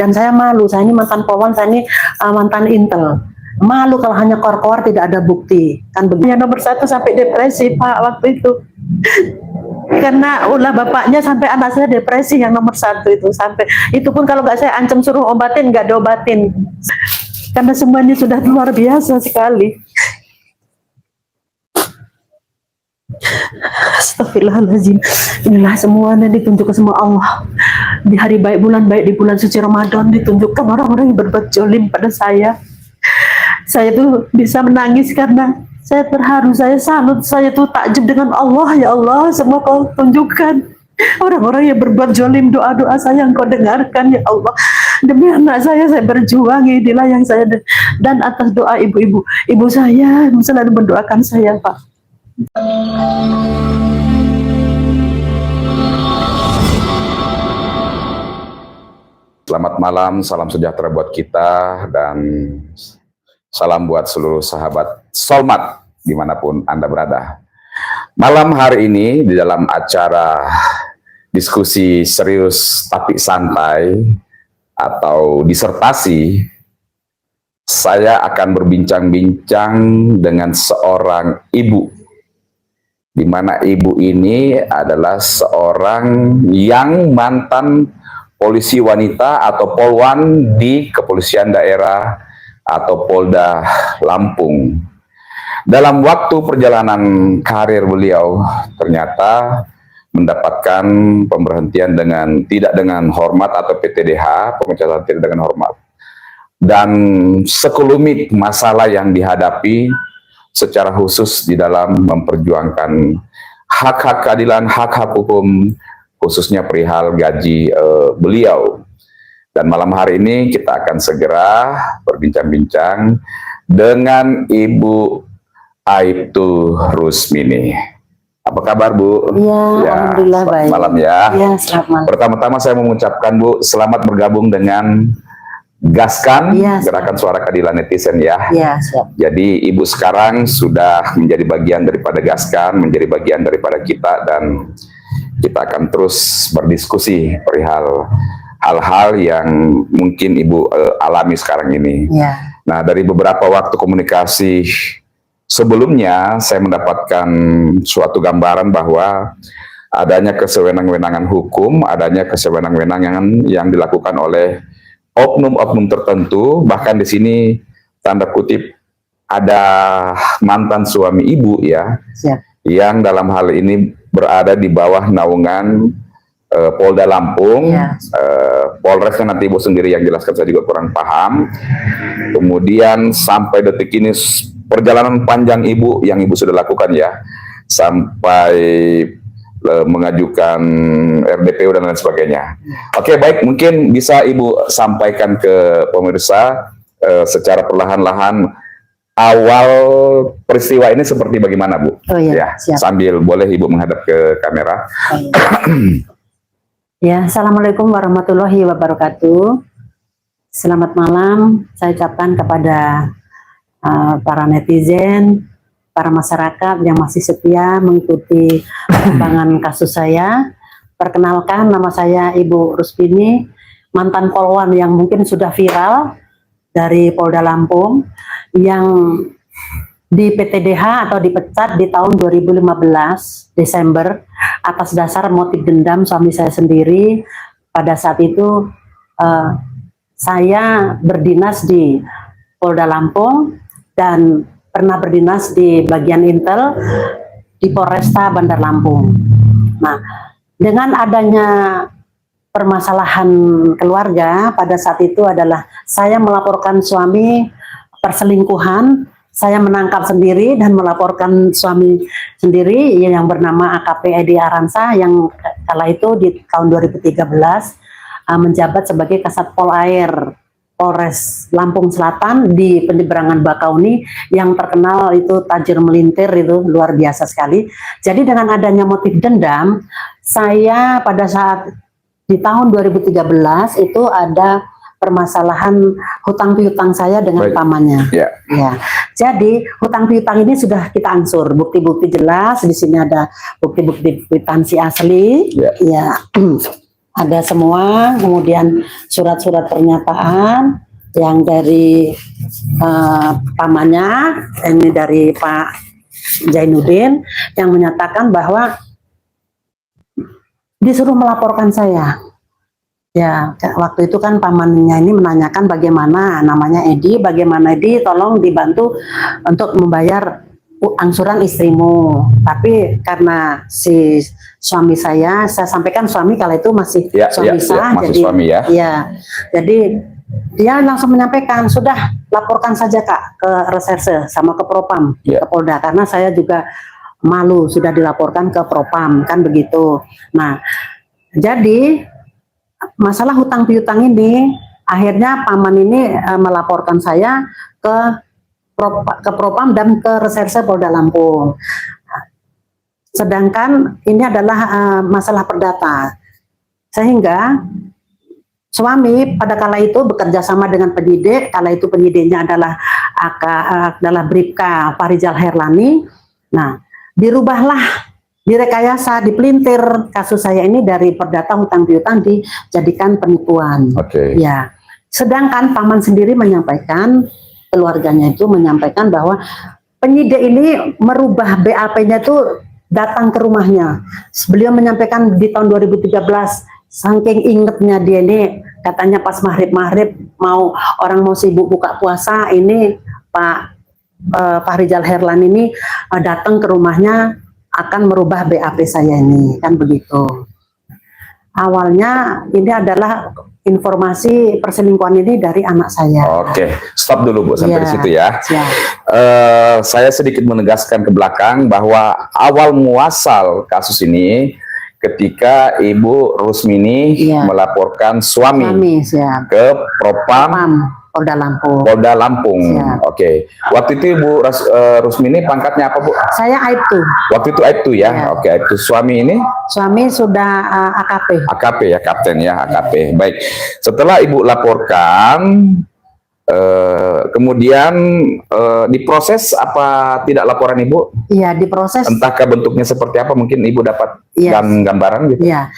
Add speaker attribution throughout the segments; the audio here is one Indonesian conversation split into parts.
Speaker 1: Dan saya malu, saya ini mantan Polwan, saya ini mantan Intel. Malu kalau hanya kor-kor tidak ada bukti. Kan begitu. Yang nomor 1 sampai depresi Pak waktu itu. Karena ulah bapaknya sampai anak saya depresi yang nomor 1 itu. Sampai itu pun kalau nggak saya ancam suruh obatin, nggak diobatin. Karena semuanya sudah luar biasa sekali. Astagfirullahaladzim. Inilah semuanya ditunjukkan sama Allah. Di hari baik, bulan baik, di bulan suci Ramadan ditunjukkan orang-orang yang berbuat jolim pada saya. Saya tuh bisa menangis karena saya terharu, saya salut, saya tuh takjub dengan Allah. Ya Allah, semua kau tunjukkan orang-orang yang berbuat jolim, doa-doa saya yang kau dengarkan ya Allah. Demi anak saya berjuang, inilah yang saya, dan atas doa ibu-ibu, ibu saya selalu mendoakan saya Pak.
Speaker 2: Selamat malam, salam sejahtera buat kita dan salam buat seluruh sahabat Solmat dimanapun Anda berada. Malam hari ini di dalam acara diskusi serius tapi santai atau disertasi, saya akan berbincang-bincang dengan seorang ibu, di mana ibu ini adalah seorang yang mantan polisi wanita atau polwan di kepolisian daerah atau Polda Lampung. Dalam waktu perjalanan karir beliau ternyata mendapatkan pemberhentian tidak dengan hormat atau PTDH, pemecatan tidak dengan hormat. Dan sekelumit masalah yang dihadapi secara khusus di dalam memperjuangkan hak-hak keadilan, hak-hak hukum, khususnya perihal gaji beliau. Dan malam hari ini kita akan segera berbincang-bincang dengan Ibu Aibtu Rusmini. Apa kabar Bu?
Speaker 1: Ya, alhamdulillah baik.
Speaker 2: Malam ya.
Speaker 1: Ya, selamat malam.
Speaker 2: Pertama-tama saya mengucapkan Bu, selamat bergabung dengan Gaskan,
Speaker 1: ya,
Speaker 2: Gerakan Suara Keadilan Netizen ya.
Speaker 1: Ya, siap.
Speaker 2: Jadi Ibu sekarang sudah menjadi bagian daripada Gaskan, menjadi bagian daripada kita, dan kita akan terus berdiskusi perihal hal-hal yang mungkin Ibu alami sekarang ini.
Speaker 1: Ya.
Speaker 2: Nah, dari beberapa waktu komunikasi sebelumnya, saya mendapatkan suatu gambaran bahwa adanya kesewenang-wenangan hukum, adanya kesewenang-wenangan yang dilakukan oleh oknum-oknum tertentu, bahkan di sini tanda kutip ada mantan suami Ibu ya, yang dalam hal ini berada di bawah naungan Polda Lampung, Polresnya nanti Ibu sendiri yang jelaskan, saya juga kurang paham. Kemudian sampai detik ini perjalanan panjang Ibu yang Ibu sudah lakukan ya, sampai mengajukan RDPU dan lain sebagainya. Oke, baik, mungkin bisa Ibu sampaikan ke pemirsa secara perlahan-lahan awal peristiwa ini seperti bagaimana Bu?
Speaker 1: Oh iya,
Speaker 2: ya, sambil boleh Ibu menghadap ke kamera.
Speaker 1: Oh, iya. Ya, Assalamualaikum warahmatullahi wabarakatuh. Selamat malam, saya ucapkan kepada para netizen, para masyarakat yang masih setia mengikuti perkembangan kasus saya. Perkenalkan, nama saya Ibu Rusmini, mantan polwan yang mungkin sudah viral dari Polda Lampung, yang di PTDH atau dipecat di tahun 2015 Desember atas dasar motif dendam suami saya sendiri. Pada saat itu saya berdinas di Polda Lampung dan pernah berdinas di bagian Intel di Polresta Bandar Lampung. Nah, dengan adanya permasalahan keluarga pada saat itu adalah saya melaporkan suami perselingkuhan. Saya menangkap sendiri dan melaporkan suami sendiri yang bernama AKP Edi Aransa yang kala itu di tahun 2013 menjabat sebagai Kasat Pol Air Polres Lampung Selatan di penyeberangan Bakauni yang terkenal itu tajir melintir, itu luar biasa sekali. Jadi dengan adanya motif dendam, saya pada saat di tahun 2013 itu ada permasalahan hutang piutang saya dengan pamannya. Ya. Jadi hutang piutang ini sudah kita ansur, bukti-bukti jelas. Di sini ada bukti-bukti kwitansi asli. Ya. ada semua, kemudian surat-surat pernyataan yang dari pamannya, ini dari Pak Zainuddin, yang menyatakan bahwa disuruh melaporkan saya. Ya, waktu itu kan pamannya ini menanyakan bagaimana, namanya Edi, bagaimana Edi, tolong dibantu untuk membayar angsuran istrimu. Tapi karena si suami saya sampaikan suami kala itu masih suami sah,
Speaker 2: masih
Speaker 1: jadi
Speaker 2: suami ya.
Speaker 1: Ya, jadi dia langsung menyampaikan, sudah laporkan saja Kak ke reserse sama ke Propam, ke Polda, karena saya juga malu sudah dilaporkan ke Propam, kan begitu. Nah, jadi masalah hutang piutang ini akhirnya paman ini melaporkan saya ke Propam dan ke reserse Polda Lampung. Sedangkan ini adalah masalah perdata, sehingga suami pada kala itu bekerja sama dengan penyidik. Kala itu penyidiknya adalah Bribka Farijal Herlani. Nah, dirubahlah, direkayasa, dipelintir kasus saya ini dari perdata hutang piutang dijadikan penipuan. Ya, sedangkan paman sendiri menyampaikan, keluarganya itu menyampaikan bahwa penyidik ini merubah BAP-nya itu datang ke rumahnya. Beliau menyampaikan di tahun 2013, saking ingetnya dia ini, katanya pas maghrib orang mau sibuk buka puasa, ini Pak Farijal Herlan ini datang ke rumahnya akan merubah BAP saya ini, kan begitu. Awalnya ini adalah informasi perselingkuhan ini dari anak saya.
Speaker 2: Oke, stop dulu Bu sampai di situ ya. Saya sedikit menegaskan ke belakang bahwa awal muasal kasus ini ketika Ibu Rusmini melaporkan suami ke Propam Polda Lampung. Polda Lampung. Oke. Waktu itu Ibu Rusmini pangkatnya apa Bu?
Speaker 1: Saya Aibtu.
Speaker 2: Waktu itu Aibtu ya. Oke, Aibtu. Suami ini?
Speaker 1: Suami sudah AKP.
Speaker 2: AKP ya, Kapten ya, AKP. Baik. Setelah Ibu laporkan, kemudian diproses apa tidak laporan Ibu? Iya, diproses. Entahkah bentuknya seperti apa? Mungkin Ibu dapat gambaran gitu?
Speaker 1: Iya.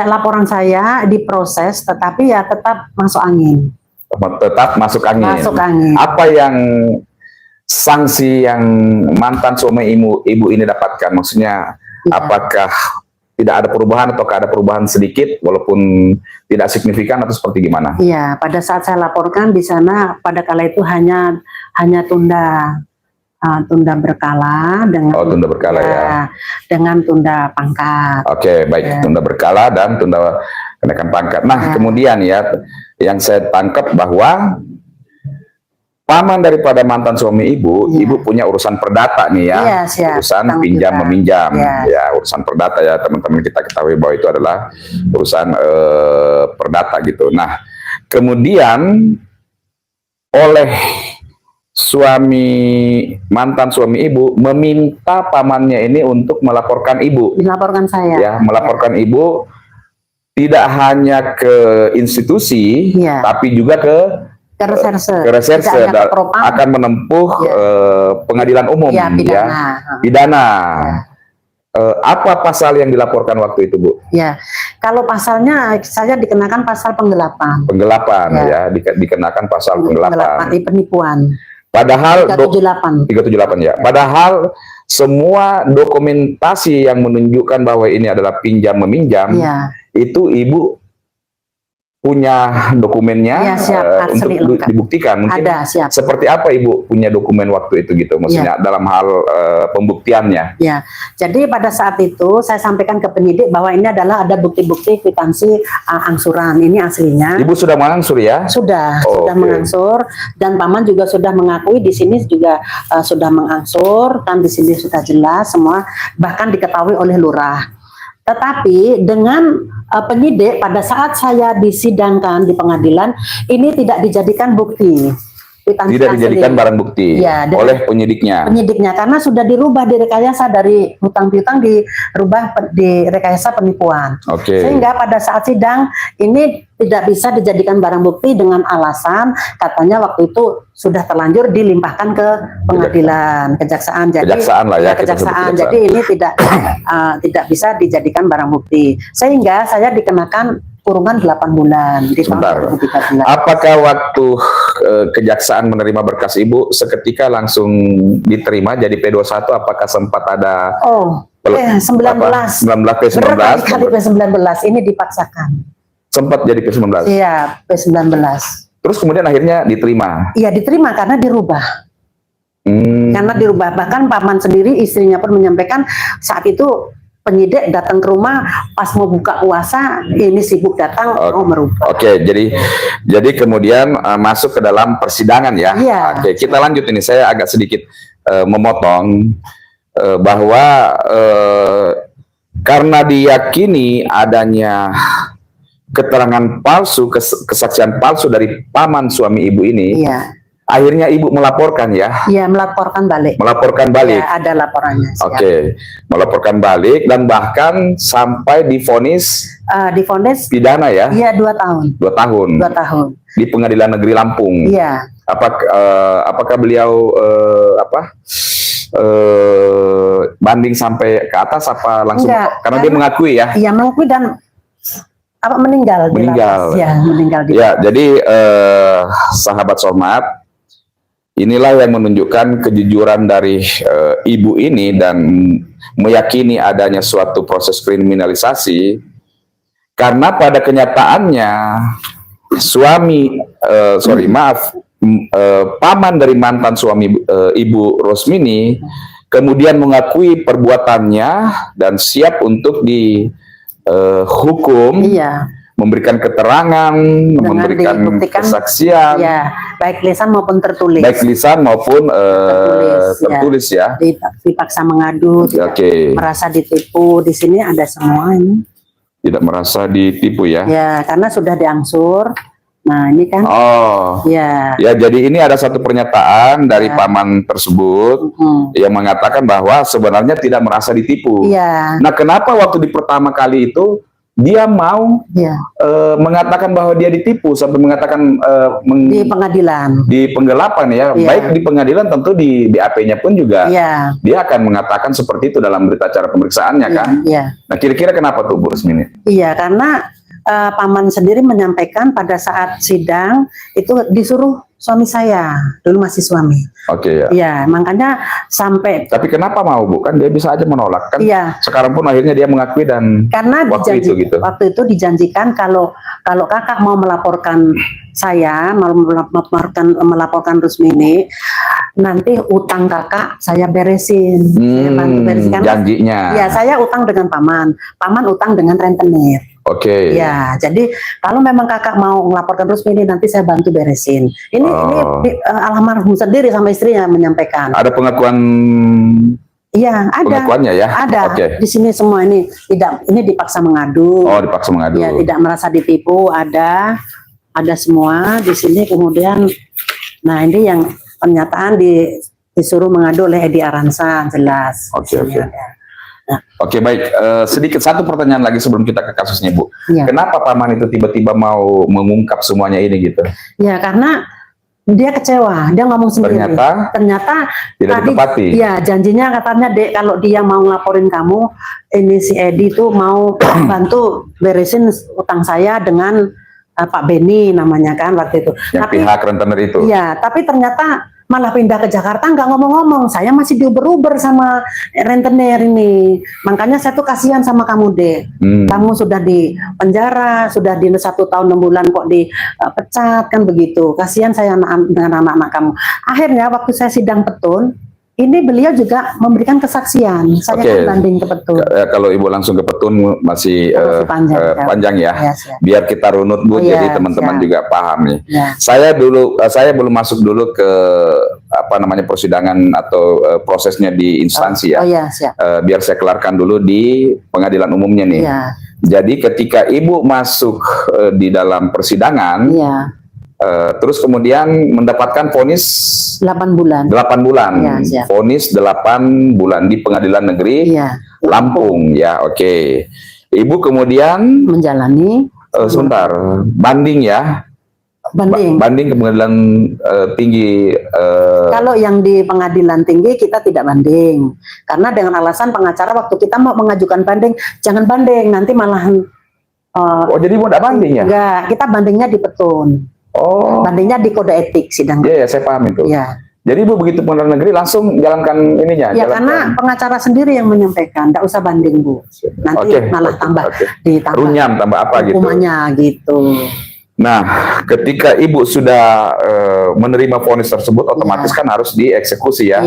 Speaker 1: Laporan saya diproses, tetapi ya tetap masuk angin.
Speaker 2: Tetap masuk angin.
Speaker 1: Masuk angin.
Speaker 2: Apa yang sanksi yang mantan suami ibu ini dapatkan? Maksudnya apakah tidak ada perubahan atau ada perubahan sedikit walaupun tidak signifikan atau seperti gimana?
Speaker 1: Iya, pada saat saya laporkan di sana pada kala itu hanya tunda berkala dengan
Speaker 2: tunda berkala ya.
Speaker 1: Dengan tunda pangkat.
Speaker 2: Oke, baik, tunda berkala dan tunda kenaikan pangkat. Nah, kemudian ya yang saya tangkap bahwa paman daripada mantan suami ibu, ibu punya urusan perdata nih ya, urusan pinjam meminjam, ya urusan perdata ya teman-teman, kita ketahui bahwa itu adalah urusan perdata gitu. Nah, kemudian oleh mantan suami ibu meminta pamannya ini untuk melaporkan ibu,
Speaker 1: dilaporkan saya,
Speaker 2: ya melaporkan ibu. Tidak hanya ke institusi, tapi juga ke reserse akan menempuh pengadilan umum, pidana. Apa pasal yang dilaporkan waktu itu, Bu?
Speaker 1: Ya, kalau pasalnya saya dikenakan pasal penggelapan.
Speaker 2: Penggelapan, ya, dikenakan pasal penggelapan.
Speaker 1: Penipuan.
Speaker 2: Padahal
Speaker 1: 378
Speaker 2: ya. Padahal semua dokumentasi yang menunjukkan bahwa ini adalah pinjam meminjam. Itu ibu punya dokumennya untuk dibuktikan. Mungkin
Speaker 1: ada,
Speaker 2: seperti apa ibu punya dokumen waktu itu gitu, maksudnya dalam hal pembuktiannya.
Speaker 1: Ya, jadi pada saat itu saya sampaikan ke penyidik bahwa ini adalah ada bukti-bukti kwitansi angsuran, ini aslinya.
Speaker 2: Ibu sudah mengangsur ya?
Speaker 1: Sudah mengangsur, dan paman juga sudah mengakui di sini juga sudah mengangsur, kan di sini sudah jelas semua, bahkan diketahui oleh lurah. Tetapi dengan penyidik pada saat saya disidangkan di pengadilan ini tidak dijadikan bukti.
Speaker 2: Tidak dijadikan barang bukti oleh penyidiknya.
Speaker 1: Karena sudah dirubah direkayasa dari hutang piutang dirubah direkayasa penipuan. Sehingga pada saat sidang ini tidak bisa dijadikan barang bukti dengan alasan katanya waktu itu sudah terlanjur dilimpahkan ke pengadilan kejaksaan. Jadi ini tidak bisa dijadikan barang bukti. Sehingga saya dikenakan kurungan 8 bulan di tahun
Speaker 2: Sebentar.
Speaker 1: 2013.
Speaker 2: Apakah waktu kejaksaan menerima berkas Ibu seketika langsung diterima jadi P21? Apakah sempat ada
Speaker 1: Oh, 19.
Speaker 2: 19 P19?
Speaker 1: Berkali-kali P19 ini dipaksakan.
Speaker 2: Sempat jadi P19.
Speaker 1: Iya, P19.
Speaker 2: Terus kemudian akhirnya diterima.
Speaker 1: Iya, diterima karena dirubah.
Speaker 2: Hmm.
Speaker 1: Karena dirubah, bahkan paman sendiri, istrinya pun menyampaikan saat itu penyidik datang ke rumah pas mau buka puasa, ini sibuk datang mau merubah.
Speaker 2: Oke, jadi kemudian masuk ke dalam persidangan ya.
Speaker 1: Iya.
Speaker 2: Oke, kita lanjut ini. Saya agak sedikit memotong bahwa karena diyakini adanya keterangan palsu, kesaksian palsu dari paman suami Ibu ini.
Speaker 1: Iya.
Speaker 2: Akhirnya Ibu melaporkan ya?
Speaker 1: Iya, melaporkan balik.
Speaker 2: Melaporkan balik.
Speaker 1: Ya, ada laporannya.
Speaker 2: Oke, melaporkan balik dan bahkan sampai divonis
Speaker 1: Divonis
Speaker 2: pidana ya?
Speaker 1: Iya, 2 tahun.
Speaker 2: 2 tahun.
Speaker 1: 2 tahun.
Speaker 2: Di Pengadilan Negeri Lampung.
Speaker 1: Iya.
Speaker 2: Apakah beliau banding sampai ke atas apa langsung?
Speaker 1: Enggak,
Speaker 2: Karena dia mengakui ya?
Speaker 1: Iya, mengakui dan meninggal.
Speaker 2: Meninggal.
Speaker 1: Ya, meninggal di
Speaker 2: Ya, jadi sahabat Sormat, inilah yang menunjukkan kejujuran dari ibu ini dan meyakini adanya suatu proses kriminalisasi, karena pada kenyataannya paman dari mantan suami Ibu Rosmini kemudian mengakui perbuatannya dan siap untuk dihukum.
Speaker 1: Iya.
Speaker 2: Memberikan keterangan, memberikan kesaksian,
Speaker 1: ya, baik lisan maupun tertulis.
Speaker 2: Baik lisan maupun tertulis ya.
Speaker 1: Dipaksa mengadu, tidak merasa ditipu. Di sini ada semua ini.
Speaker 2: Tidak merasa ditipu ya?
Speaker 1: Ya, karena sudah diangsur. Nah, ini kan.
Speaker 2: Oh.
Speaker 1: Ya.
Speaker 2: Ya, jadi ini ada satu pernyataan dari paman tersebut yang mengatakan bahwa sebenarnya tidak merasa ditipu.
Speaker 1: Ya.
Speaker 2: Nah, kenapa waktu di pertama kali itu dia mau mengatakan bahwa dia ditipu sampai mengatakan
Speaker 1: di pengadilan,
Speaker 2: di penggelapan ya, baik di pengadilan tentu di BAP-nya pun juga dia akan mengatakan seperti itu dalam berita acara pemeriksaannya kan. Nah, kira-kira kenapa tuh Bu Rosmini?
Speaker 1: Iya, karena paman sendiri menyampaikan pada saat sidang itu disuruh suami saya, dulu masih suami.
Speaker 2: Oke ya.
Speaker 1: Iya, makanya sampai.
Speaker 2: Tapi kenapa mau Bu? Kan dia bisa aja menolak kan?
Speaker 1: Iya.
Speaker 2: Sekarang pun akhirnya dia mengakui dan
Speaker 1: karena
Speaker 2: waktu itu
Speaker 1: dijanjikan kalau kakak mau melaporkan saya, melaporkan Rosmini, nanti utang kakak saya beresin. Saya bantu beresin.
Speaker 2: Janjinya.
Speaker 1: Ya, saya utang dengan paman utang dengan rentenir.
Speaker 2: Oke.
Speaker 1: Ya, jadi kalau memang kakak mau melaporkan Rosmini, nanti saya bantu beresin. Ini almarhum sendiri sama istrinya menyampaikan.
Speaker 2: Ada pengakuan?
Speaker 1: Iya, ada.
Speaker 2: Pengakuannya ya.
Speaker 1: Ada. Di sini semua ini dipaksa mengadu.
Speaker 2: Oh, dipaksa mengadu.
Speaker 1: Ya, tidak merasa ditipu. Ada semua di sini. Kemudian, nah ini yang pernyataan disuruh mengadu oleh Edi Aransa, jelas.
Speaker 2: Oke. Nah. Oke, baik. Sedikit satu pertanyaan lagi sebelum kita ke kasusnya, Bu. Ya. Kenapa paman itu tiba-tiba mau mengungkap semuanya ini gitu?
Speaker 1: Ya, karena dia kecewa. Dia ngomong sendiri. Ternyata
Speaker 2: tidak ditepati.
Speaker 1: Ya, janjinya katanya, Dek, kalau dia mau ngelaporin kamu, ini si Edi itu mau bantu beresin utang saya dengan Pak Beni namanya kan waktu itu.
Speaker 2: Yang pihak rentenir itu.
Speaker 1: Iya, tapi ternyata malah pindah ke Jakarta, nggak ngomong-ngomong. Saya masih diuber-uber sama rentenir ini. Makanya saya tuh kasihan sama kamu, Dek. Kamu sudah di penjara, sudah di 1 tahun 6 bulan kok dipecat kan begitu. Kasihan saya dengan anak-anak kamu. Akhirnya waktu saya sidang petun, ini beliau juga memberikan kesaksian. Saya kan banding ke petun.
Speaker 2: Kalau Ibu langsung ke petun masih panjang ya. Biar kita runut Bu, jadi teman-teman juga paham nih. Saya belum masuk dulu ke persidangan atau prosesnya di instansi ya. Biar saya kelarkan dulu di pengadilan umumnya nih. Jadi ketika Ibu masuk di dalam persidangan, terus kemudian mendapatkan vonis
Speaker 1: 8 bulan.
Speaker 2: 8 bulan. Vonis 8 bulan di Pengadilan Negeri Lampung ya. Oke. Ibu kemudian menjalani sebentar, banding ya. Banding ke Pengadilan Tinggi.
Speaker 1: Kalau yang di Pengadilan Tinggi kita tidak banding. Karena dengan alasan pengacara waktu kita mau mengajukan banding, jangan banding, nanti malahan
Speaker 2: Oh, jadi mau banding ya?
Speaker 1: Enggak, kita bandingnya di petun.
Speaker 2: Oh,
Speaker 1: Bandingnya di kode etik sidang.
Speaker 2: iya ya, saya paham itu.
Speaker 1: Ya.
Speaker 2: Jadi Ibu begitu pengadilan negeri langsung jalankan ininya?
Speaker 1: Ya,
Speaker 2: jalankan.
Speaker 1: karena pengacara sendiri yang menyampaikan, enggak usah banding, Bu. Nanti malah tambah ditambah
Speaker 2: runyam, tambah apa gitu.
Speaker 1: Hukumannya gitu.
Speaker 2: Nah, ketika Ibu sudah menerima vonis tersebut, otomatis kan harus dieksekusi ya,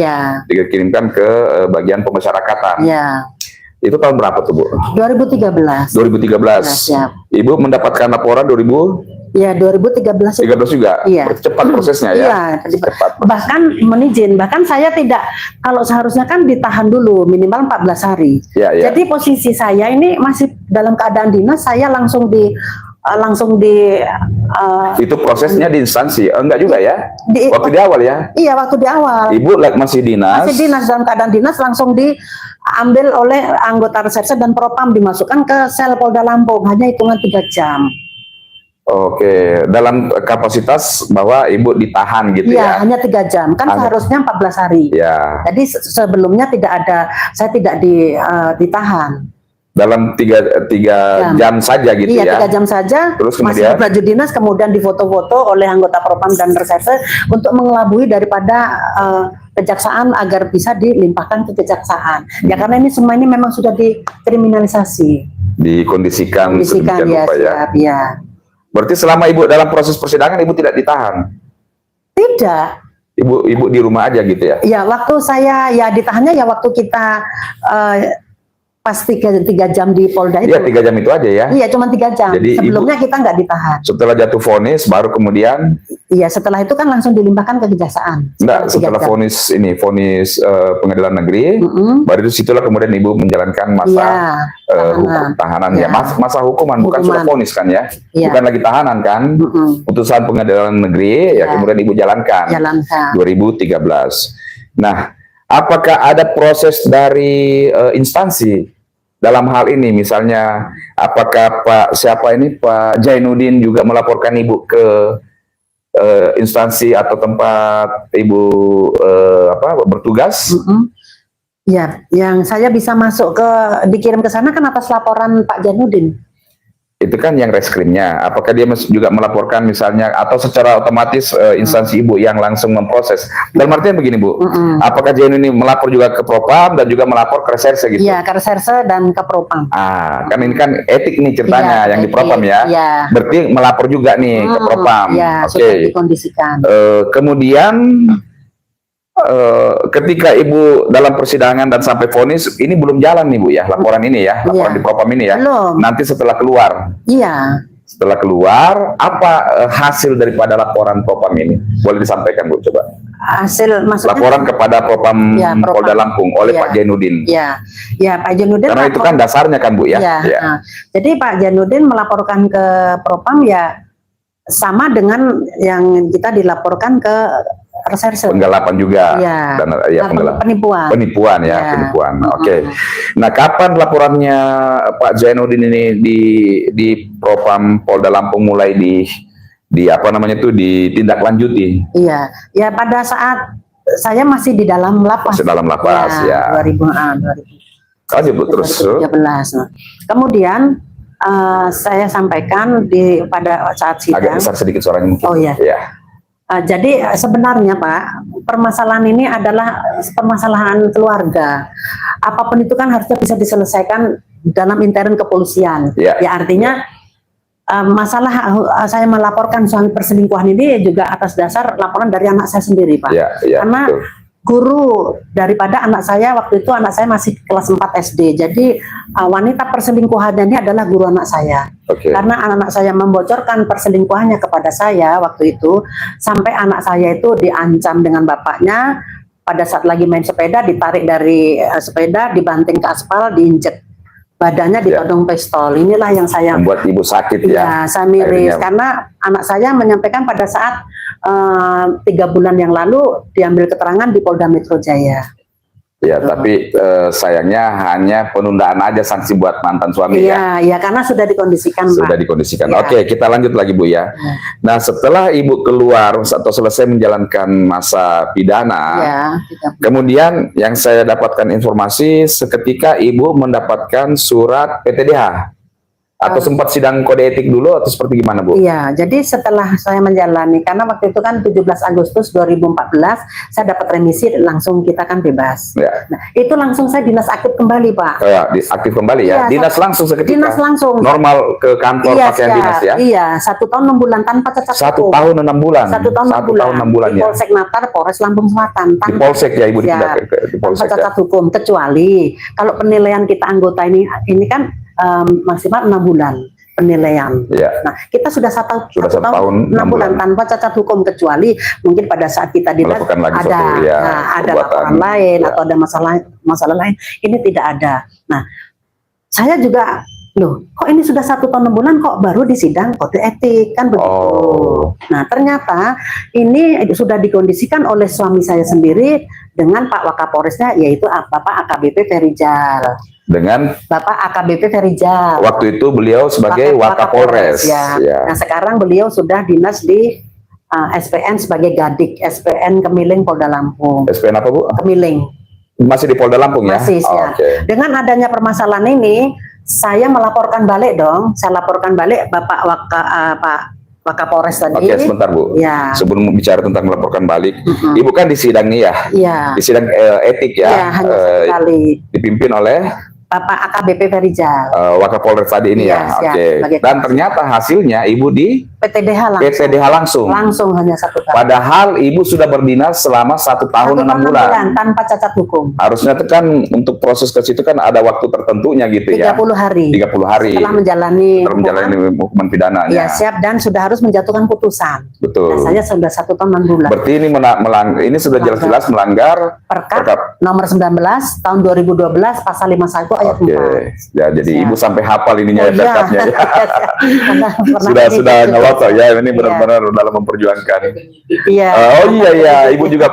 Speaker 2: dikirimkan ke bagian pemasyarakatan.
Speaker 1: Iya.
Speaker 2: Itu tahun berapa tuh Bu?
Speaker 1: 2013.
Speaker 2: 2013.
Speaker 1: Siap.
Speaker 2: Ibu mendapatkan laporan 2000?
Speaker 1: Ya, 2013.
Speaker 2: 13 juga?
Speaker 1: Iya.
Speaker 2: Cepat prosesnya ya?
Speaker 1: Iya, cepat. Bahkan menizin, bahkan saya tidak, kalau seharusnya kan ditahan dulu minimal 14 hari.
Speaker 2: Ya.
Speaker 1: Jadi posisi saya ini masih dalam keadaan dinas, saya langsung di
Speaker 2: itu prosesnya di instansi? Enggak juga ya? Waktu di awal ya? Iya,
Speaker 1: waktu di awal.
Speaker 2: Ibu masih dinas? Masih
Speaker 1: dinas, dalam keadaan dinas, langsung diambil oleh anggota reserse dan propam, dimasukkan ke sel Polda Lampung, hanya hitungan 3 jam.
Speaker 2: Oke, dalam kapasitas bahwa Ibu ditahan gitu ya?
Speaker 1: Iya, hanya 3 jam, kan seharusnya 14 hari.
Speaker 2: Ya.
Speaker 1: Jadi sebelumnya saya tidak ditahan.
Speaker 2: Dalam tiga jam saja gitu ya?
Speaker 1: Iya, 3 jam saja.
Speaker 2: Terus kemudian?
Speaker 1: Masih baju dinas, kemudian difoto-foto oleh anggota propam dan reserse untuk mengelabui daripada kejaksaan agar bisa dilimpahkan ke kejaksaan. Ya, karena ini semua ini memang sudah dikriminalisasi.
Speaker 2: Dikondisikan
Speaker 1: ya,
Speaker 2: rupa ya?
Speaker 1: Siap, ya.
Speaker 2: Berarti selama Ibu dalam proses persidangan Ibu tidak ditahan?
Speaker 1: Tidak.
Speaker 2: Ibu di rumah aja gitu ya?
Speaker 1: Ya, waktu saya ditahannya ya waktu kita pas 3 jam di Polda itu.
Speaker 2: Iya, 3 jam itu aja ya?
Speaker 1: Iya, cuma 3 jam.
Speaker 2: Jadi
Speaker 1: sebelumnya
Speaker 2: Ibu,
Speaker 1: kita nggak ditahan.
Speaker 2: Setelah jatuh vonis baru kemudian?
Speaker 1: Iya, setelah itu kan langsung dilimpahkan ke kejaksaan.
Speaker 2: Enggak, setelah vonis pengadilan negeri, baru itu situlah kemudian Ibu menjalankan masa hukum tahanan ya. Masa hukuman, bukan sudah vonis kan ya? Bukan lagi tahanan kan? Putusan pengadilan negeri ya kemudian Ibu jalankan. 2013. Nah, apakah ada proses dari instansi dalam hal ini? Misalnya, apakah Pak Jainuddin juga melaporkan Ibu ke instansi atau tempat Ibu bertugas?
Speaker 1: Ya, yang saya bisa masuk dikirim ke sana kan atas laporan Pak Jainuddin.
Speaker 2: Itu kan yang reskrimnya. Apakah dia juga melaporkan misalnya atau secara otomatis instansi Ibu yang langsung memproses? Dalam artian begini Bu, apakah Jainuddin ini melapor juga ke propam dan juga melapor ke reserse gitu?
Speaker 1: Iya, ke reserse dan ke propam.
Speaker 2: Kan ini kan etik nih ceritanya yang di propam ya. Berarti melapor juga nih ke propam.
Speaker 1: Sudah dikondisikan.
Speaker 2: Kemudian ketika Ibu dalam persidangan dan sampai vonis ini belum jalan nih Bu ya, laporan ini ya, laporan di propam ini ya.
Speaker 1: Belum.
Speaker 2: Nanti setelah keluar.
Speaker 1: Iya.
Speaker 2: Setelah keluar, apa hasil daripada laporan propam ini? Boleh disampaikan Bu, coba.
Speaker 1: Hasil maksudnya?
Speaker 2: Laporan kepada propam Polda Lampung oleh Pak Jainuddin.
Speaker 1: Iya, Pak Jainuddin.
Speaker 2: Karena itu kan dasarnya kan Bu ya.
Speaker 1: Iya. Jadi Pak Jainuddin melaporkan ke propam ya sama dengan yang kita dilaporkan ke reserse. Penggelapan
Speaker 2: juga.
Speaker 1: Dan
Speaker 2: penipuan ya. Penipuan. Oke. Nah, kapan laporannya Pak Jainuddin ini di propam Polda Lampung mulai ditindaklanjuti? Iya,
Speaker 1: ya pada saat saya masih di dalam lapas.
Speaker 2: Masih dalam lapas ya.
Speaker 1: 2000.
Speaker 2: Kasih Bu terus.
Speaker 1: 2013. Kemudian saya sampaikan pada saat sidang.
Speaker 2: Agak besar sedikit suaranya mungkin.
Speaker 1: Oh iya. Jadi sebenarnya Pak, permasalahan ini adalah permasalahan keluarga. Apapun itu kan harusnya bisa diselesaikan dalam intern kepolisian. Ya artinya masalah saya melaporkan soal perselingkuhan ini juga atas dasar laporan dari anak saya sendiri Pak. Karena guru daripada anak saya waktu itu anak saya masih kelas 4 SD. Jadi wanita perselingkuhannya ini adalah guru anak saya. Karena anak saya membocorkan perselingkuhannya kepada saya waktu itu, sampai anak saya itu diancam dengan bapaknya pada saat lagi main sepeda, ditarik dari sepeda, dibanting ke aspal, diinjek badannya, ditodong pistol. Inilah yang saya
Speaker 2: membuat Ibu sakit ya.
Speaker 1: Saya miris karena anak saya menyampaikan pada saat 3 bulan yang lalu diambil keterangan di Polda Metro Jaya. Ya,
Speaker 2: tapi sayangnya hanya penundaan aja sanksi buat mantan suami ya.
Speaker 1: Iya, karena sudah dikondisikan.
Speaker 2: Sudah dikondisikan. Oke, kita lanjut lagi Bu ya. Nah, setelah Ibu keluar atau selesai menjalankan masa pidana, kemudian yang saya dapatkan informasi seketika Ibu mendapatkan surat PTDH. Atau sempat sidang kode etik dulu atau seperti gimana, Bu?
Speaker 1: Iya, jadi setelah saya menjalani, karena waktu itu kan 17 Agustus 2014, saya dapat remisi, langsung kita kan bebas.
Speaker 2: Ya.
Speaker 1: Nah, itu langsung saya dinas aktif kembali, Pak.
Speaker 2: Ya, aktif kembali ya?
Speaker 1: Iya,
Speaker 2: Dinas langsung seketika?
Speaker 1: Dinas langsung.
Speaker 2: Normal ke kantor
Speaker 1: Iya,
Speaker 2: pakaian dinas ya?
Speaker 1: Iya, 1 tahun 6 bulan tanpa cacat
Speaker 2: 1
Speaker 1: hukum.
Speaker 2: tahun 6 bulan?
Speaker 1: 1 tahun 6 bulan.
Speaker 2: 1 tahun 6 bulan
Speaker 1: Di
Speaker 2: ya?
Speaker 1: Polsek Natar, Polres Lampung Selatan.
Speaker 2: Di Polsek ya, Ibu
Speaker 1: Siap.
Speaker 2: di Polsek
Speaker 1: Tanpa
Speaker 2: ya?
Speaker 1: cacat hukum, kecuali kalau penilaian kita anggota ini kan maksimal 6 bulan penilaian.
Speaker 2: Ya.
Speaker 1: Nah, kita sudah satu
Speaker 2: Sudah 1 tahun
Speaker 1: 6 bulan tanpa cacat hukum, kecuali mungkin pada saat kita dinas
Speaker 2: Melakukan lagi
Speaker 1: ada
Speaker 2: suatu, ya,
Speaker 1: ada
Speaker 2: perbuatan,
Speaker 1: laporan lain
Speaker 2: ya.
Speaker 1: atau ada masalah lain. Ini tidak ada. Nah, saya juga loh, kok ini sudah 1 tahun 6 bulan kok baru disidang kode etik kan begitu.
Speaker 2: Oh.
Speaker 1: Nah, ternyata ini sudah dikondisikan oleh suami saya sendiri dengan Pak Wakapolresnya, yaitu Bapak AKBP Ferijal.
Speaker 2: Dengan
Speaker 1: Bapak AKBP Ferijal.
Speaker 2: waktu itu beliau sebagai Wakapolres.
Speaker 1: Ya.
Speaker 2: Ya.
Speaker 1: Nah, sekarang beliau sudah dinas di SPN sebagai Gadik, SPN Kemiling Polda Lampung.
Speaker 2: SPN apa, Bu?
Speaker 1: Kemiling.
Speaker 2: Masih di Polda Lampung ya?
Speaker 1: Masih, ya.
Speaker 2: Oke.
Speaker 1: Dengan adanya permasalahan ini, saya melaporkan balik dong. Saya laporkan balik Bapak Pak Wakapolres tadi.
Speaker 2: Oke, sebentar, Bu.
Speaker 1: Ya.
Speaker 2: Sebelum bicara tentang melaporkan balik, Ibu kan di sidang nih ya?
Speaker 1: Iya.
Speaker 2: Di sidang etik ya?
Speaker 1: Iya, hanya sekali.
Speaker 2: Dipimpin oleh
Speaker 1: Bapak AKBP Ferijal.
Speaker 2: Wakapolres tadi ini
Speaker 1: Iya,
Speaker 2: ya?
Speaker 1: siap.
Speaker 2: Oke.
Speaker 1: Sebagai
Speaker 2: Dan ternyata hasilnya Ibu di
Speaker 1: PTDH langsung.
Speaker 2: PTDH langsung.
Speaker 1: Langsung hanya 1 tahun.
Speaker 2: Padahal Ibu sudah berdinas selama 1 tahun 6 bulan.
Speaker 1: Tanpa cacat hukum.
Speaker 2: Harusnya itu kan untuk proses ke situ kan ada waktu tertentunya gitu
Speaker 1: 30
Speaker 2: ya.
Speaker 1: hari.
Speaker 2: 30 hari.
Speaker 1: Setelah menjalani
Speaker 2: hukuman pidananya.
Speaker 1: Ya, siap, dan sudah harus menjatuhkan putusan.
Speaker 2: Betul.
Speaker 1: Nah, saya sudah 1 tahun 6 bulan.
Speaker 2: Berarti ini ini sudah jelas-jelas melanggar
Speaker 1: Perkap nomor 19 tahun 2012 pasal 51 ayat 4.
Speaker 2: Ya, jadi
Speaker 1: Ya.
Speaker 2: Ibu sampai hafal ininya ya, perkapnya ya.
Speaker 1: Karena pernah
Speaker 2: sudah
Speaker 1: ini
Speaker 2: ngelotok ya, ini
Speaker 1: Iya.
Speaker 2: benar-benar dalam memperjuangkan.
Speaker 1: Iya.
Speaker 2: Oh iya, Ibu juga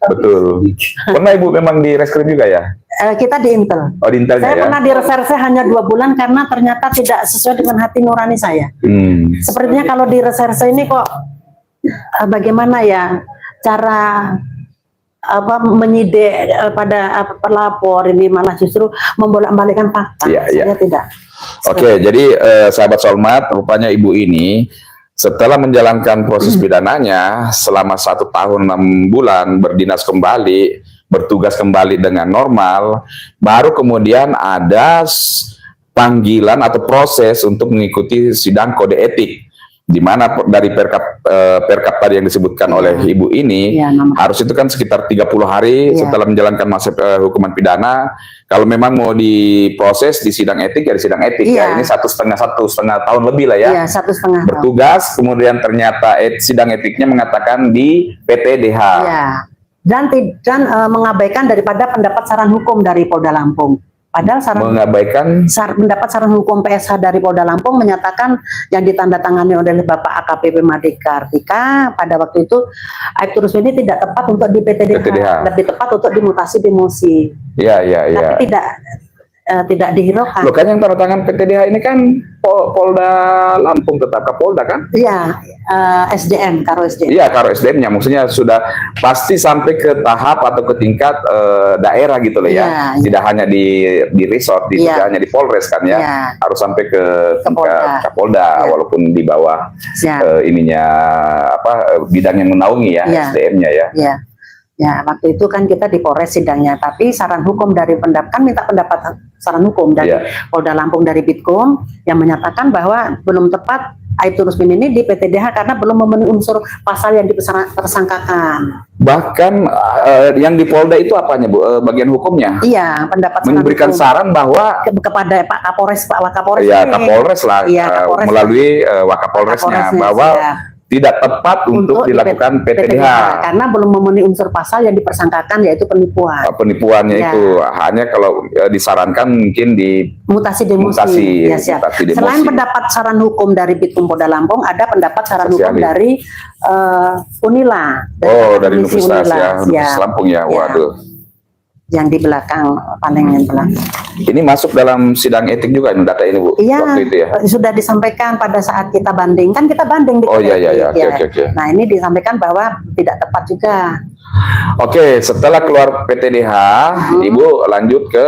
Speaker 2: betul. Pernah Ibu memang di reskrim juga ya?
Speaker 1: Kita di Intel.
Speaker 2: Oh, di Intelnya
Speaker 1: Saya
Speaker 2: ya?
Speaker 1: pernah di reserse hanya 2 bulan karena ternyata tidak sesuai dengan hati nurani saya. Sepertinya kalau di reserse ini kok bagaimana ya cara menyidik pada pelapor ini malah justru membolak-balikkan fakta.
Speaker 2: Iya, iya.
Speaker 1: Saya tidak.
Speaker 2: Oke, jadi sahabat Solmat, rupanya Ibu ini setelah menjalankan proses pidananya selama 1 tahun 6 bulan, berdinas kembali, bertugas kembali dengan normal, baru kemudian ada panggilan atau proses untuk mengikuti sidang kode etik, di mana dari perkap tadi yang disebutkan oleh Ibu ini, harus itu kan sekitar 30 hari setelah menjalankan masa hukuman pidana. Kalau memang mau diproses di sidang etik, ya di sidang etik ya. Ini 1,5 tahun lebih lah ya.
Speaker 1: Iya, 1,5 tahun.
Speaker 2: Bertugas, kemudian ternyata sidang etiknya mengatakan di PTDH.
Speaker 1: Iya. Dan mengabaikan daripada pendapat saran hukum dari Polda Lampung. Padahal mendapat saran hukum PSH dari Polda Lampung menyatakan yang ditandatangani oleh Bapak AKBP Mardika Artika pada waktu itu Aibtu Rusmini tidak tepat untuk di PTDH, lebih tepat untuk dimutasi demosi.
Speaker 2: Iya.
Speaker 1: Tapi tidak dihiraukan.
Speaker 2: Loh, kan yang tanda tangan PTDH ini kan Polda Lampung, tetap Kapolda kan?
Speaker 1: Iya, SDM, Karo SDM.
Speaker 2: Iya, Karo SDM-nya, maksudnya sudah pasti sampai ke tahap atau ke tingkat daerah gitu loh ya. Tidak hanya di resort, tidak hanya di Polres kan ya. Harus sampai ke tingkat Kapolda, walaupun di bawah ininya bidang yang menaungi ya, SDM-nya ya.
Speaker 1: Iya. Ya, waktu itu kan kita di Polres sidangnya, tapi saran hukum dari minta pendapat saran hukum dari Polda Lampung, dari Bitkom, yang menyatakan bahwa belum tepat Aibtu Rusmini ini di PTDH karena belum memenuhi unsur pasal yang tersangkakan.
Speaker 2: Bahkan yang di Polda itu apanya, Bu? Bagian hukumnya?
Speaker 1: Iya, pendapat
Speaker 2: memberikan saran bahwa
Speaker 1: kepada Pak Kapolres, Pak Wakapolres.
Speaker 2: Ya, Kapolres lah,
Speaker 1: Kapolres
Speaker 2: melalui Wakapolresnya bahwa tidak tepat untuk dilakukan PTDH
Speaker 1: karena belum memenuhi unsur pasal yang dipersangkakan, yaitu penipuan.
Speaker 2: Penipuannya itu hanya kalau disarankan mungkin di
Speaker 1: mutasi demosi. Selain pendapat saran hukum dari Bitkom Polda Lampung, ada pendapat saran hukum dari Unila.
Speaker 2: Dari Universitas Universitas Lampung ya. Waduh.
Speaker 1: Yang di belakang, paling belakang.
Speaker 2: Ini masuk dalam sidang etik juga data ini, Bu?
Speaker 1: Iya,
Speaker 2: waktu itu ya?
Speaker 1: Sudah disampaikan pada saat kita banding. Kan kita banding di
Speaker 2: Oke.
Speaker 1: Nah, ini disampaikan bahwa tidak tepat juga.
Speaker 2: Oke, setelah keluar PTDH, Ibu lanjut ke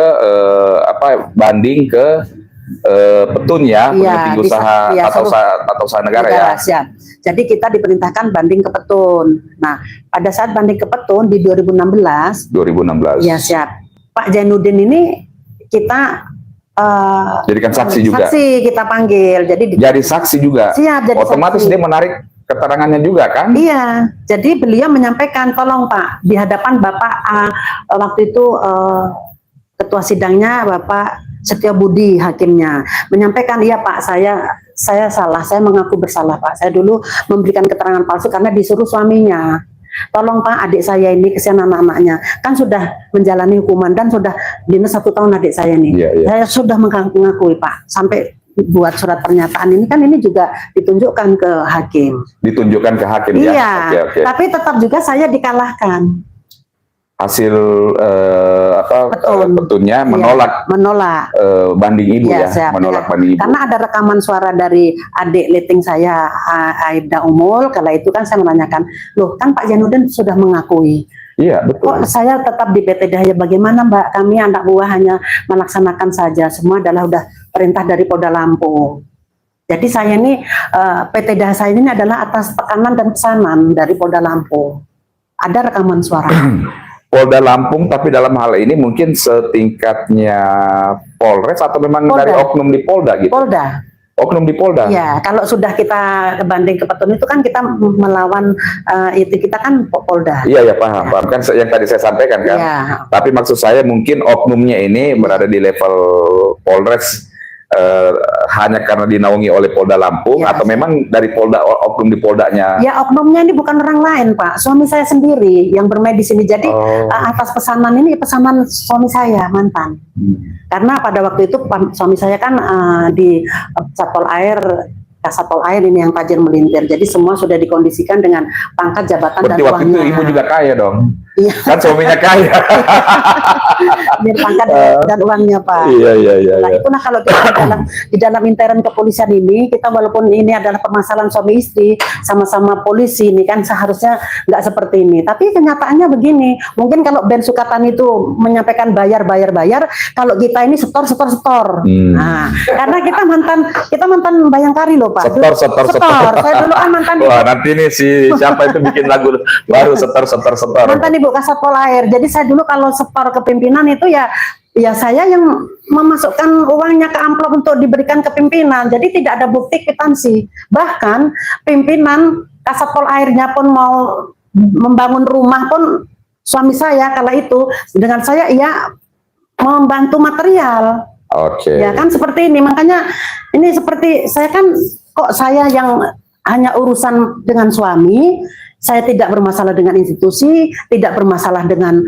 Speaker 2: banding ke petun ya,
Speaker 1: Iya,
Speaker 2: penyeting usaha tata usaha negara ya.
Speaker 1: Siap. Jadi kita diperintahkan banding ke petun. Nah, pada saat banding ke petun di 2016.
Speaker 2: 2016.
Speaker 1: Ya siap. Pak Jainuddin ini kita
Speaker 2: jadikan saksi juga.
Speaker 1: Saksi kita panggil. Jadi
Speaker 2: saksi juga.
Speaker 1: Siap. Jadi
Speaker 2: otomatis
Speaker 1: saksi.
Speaker 2: Dia menarik keterangannya juga kan?
Speaker 1: Iya. Jadi beliau menyampaikan, tolong Pak, di hadapan Bapak waktu itu ketua sidangnya Bapak Setiabudi hakimnya menyampaikan, iya Pak, saya salah, saya mengaku bersalah Pak. Saya dulu memberikan keterangan palsu karena disuruh suaminya. Tolong Pak, adik saya ini kesian anak-anaknya, kan sudah menjalani hukuman dan sudah dinas 1 tahun adik saya nih. Saya sudah mengakui Pak, sampai buat surat pernyataan ini kan ini juga ditunjukkan ke hakim. Ditunjukkan ke hakim ya. Iya. Okay. Tapi tetap juga saya dikalahkan. Hasil petunnya menolak banding ibu ya, menolak banding ibu. Karena ada rekaman suara dari adik leting saya Aibda Umul, kala itu kan saya menanyakan, loh kan Pak Jainuddin sudah mengakui. Iya betul. Kok saya tetap di PT Daya, bagaimana Mbak? Kami anak buah hanya melaksanakan saja, semua adalah udah perintah dari Polda Lampung. Jadi saya ini PT Daya saya ini adalah atas tekanan dan pesanan dari Polda Lampung. Ada rekaman suara. Polda Lampung, tapi dalam hal ini mungkin setingkatnya Polres atau memang Polda. Dari oknum di Polda gitu? Polda. Oknum di Polda? Ya, kalau sudah kita banding ke petun itu kan kita melawan, itu kita kan Polda. Iya, ya paham, paham. Kan yang tadi saya sampaikan kan? Ya. Tapi maksud saya mungkin oknumnya ini berada di level Polres, hanya karena dinaungi oleh Polda Lampung ya, atau memang dari Polda, oknum di Poldanya? Ya, oknumnya ini bukan orang lain Pak, suami saya sendiri yang bermain di sini. Jadi atas pesanan ini, pesanan suami saya mantan. Karena pada waktu itu suami saya kan di Satpol Air, Kasatpol Air ini yang tajir melintir. Jadi semua sudah dikondisikan dengan pangkat, jabatan, dan uangnya. Waktu itu ibu juga kaya dong? Iya. Kan suaminya kaya. Biar pangkat dan uangnya Pak. Iya. Nah itulah kalau kita di dalam intern kepolisian ini, kita walaupun ini adalah permasalahan suami istri, sama-sama polisi ini kan seharusnya nggak seperti ini. Tapi kenyataannya begini, mungkin kalau Ben Sukatani itu menyampaikan bayar, kalau kita ini setor. Nah, karena kita mantan Bayangkari loh Pak. Setor. Saya dulu kan mantan. Wah, nanti nih si siapa itu bikin lagu baru setor. Mantan Ibu Kasatpol Air. Jadi saya dulu kalau setor ke pimpinan itu ya saya yang memasukkan uangnya ke amplop untuk diberikan ke pimpinan. Jadi tidak ada bukti kwitansi. Bahkan pimpinan Kasatpol Airnya pun mau membangun rumah pun suami saya kala itu dengan saya membantu material. Oke. Ya kan seperti ini. Makanya ini seperti saya kan kok saya yang hanya urusan dengan suami, saya tidak bermasalah dengan institusi, tidak bermasalah dengan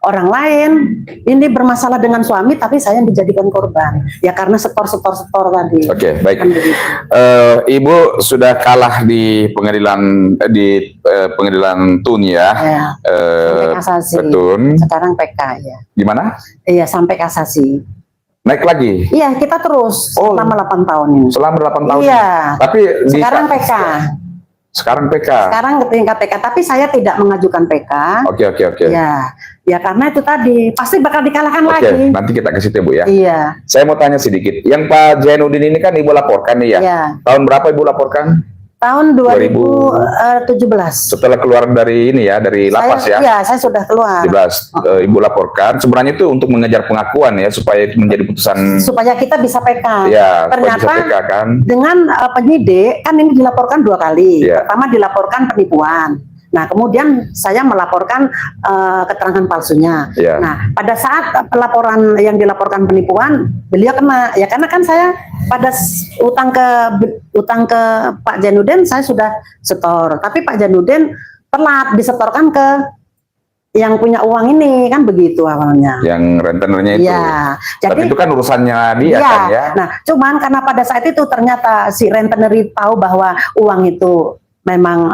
Speaker 1: orang lain. Ini bermasalah dengan suami, tapi saya dijadikan korban. Ya karena setor tadi. Oke, baik. Ibu sudah kalah di pengadilan pengadilan Tun ya. Sampai kasasi. Petun. Sekarang PK ya. Gimana? Iya, sampai kasasi. Naik lagi? Iya, kita terus selama 8 tahun ini. Selama 8 tahun? Iya. Tapi sekarang PK. Sekarang PK? Sekarang tingkat PK, tapi saya tidak mengajukan PK. Oke. Ya karena itu tadi, pasti bakal dikalahkan lagi. Oke, nanti kita ke situ Bu ya. Iya. Saya mau tanya sedikit, yang Pak Jainuddin ini kan Ibu laporkan nih ya? Iya. Tahun berapa Ibu laporkan? Tahun 2017. Setelah keluar dari ini ya, dari lapas ya? Iya, saya sudah keluar. 17. Ibu laporkan, sebenarnya itu untuk mengejar pengakuan ya, supaya itu menjadi putusan. Supaya kita bisa PK. Ya, ternyata bisa PK, kan? Dengan penyidik, kan ini dilaporkan 2 kali. Ya. Pertama dilaporkan penipuan. Nah, kemudian saya melaporkan keterangan palsunya. Ya. Nah, pada saat pelaporan yang dilaporkan penipuan, beliau kena. Ya karena kan saya pada utang ke Pak Jainuddin saya sudah setor, tapi Pak Jainuddin telat disetorkan ke yang punya uang ini, kan begitu awalnya. Yang rentenernya itu. Ya. Jadi, tapi itu kan urusannya dia kan ya. Nah, cuman karena pada saat itu ternyata si rentenir tahu bahwa uang itu memang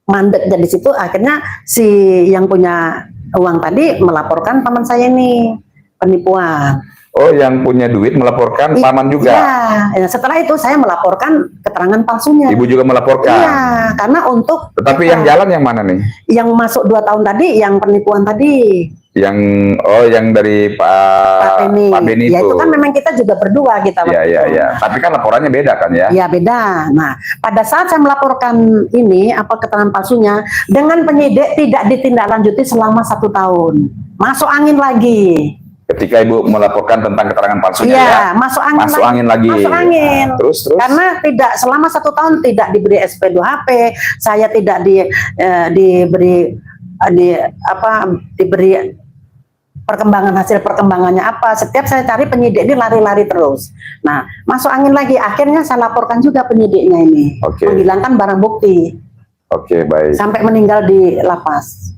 Speaker 1: mandek dari situ, akhirnya si yang punya uang tadi melaporkan paman saya ini penipuan. Oh, yang punya duit melaporkan paman juga? Iya, setelah itu saya melaporkan keterangan palsunya. Ibu juga melaporkan? Iya, karena untuk... Tetapi yang jalan yang mana nih? Yang masuk 2 tahun tadi, yang penipuan tadi.
Speaker 2: yang dari
Speaker 1: Pak Beni. Ya
Speaker 2: itu.
Speaker 1: itu kan memang kita juga berdua kita.
Speaker 2: Iya. Tapi kan laporannya beda kan ya?
Speaker 1: Ya beda. Nah, pada saat saya melaporkan ini keterangan palsunya dengan penyidik tidak ditindaklanjuti selama 1 tahun, masuk angin lagi.
Speaker 2: Ketika Ibu melaporkan tentang keterangan palsunya
Speaker 1: ya,
Speaker 2: ya,
Speaker 1: masuk angin lagi. Masuk angin.
Speaker 2: Nah, terus.
Speaker 1: Karena tidak selama 1 tahun tidak diberi SP2HP, saya tidak diberi hasil perkembangannya apa. Setiap saya cari penyidik ini lari-lari terus. Nah, masuk angin lagi. Akhirnya saya laporkan juga penyidiknya ini, menghilangkan barang bukti.
Speaker 2: Oke, baik.
Speaker 1: Sampai meninggal di lapas.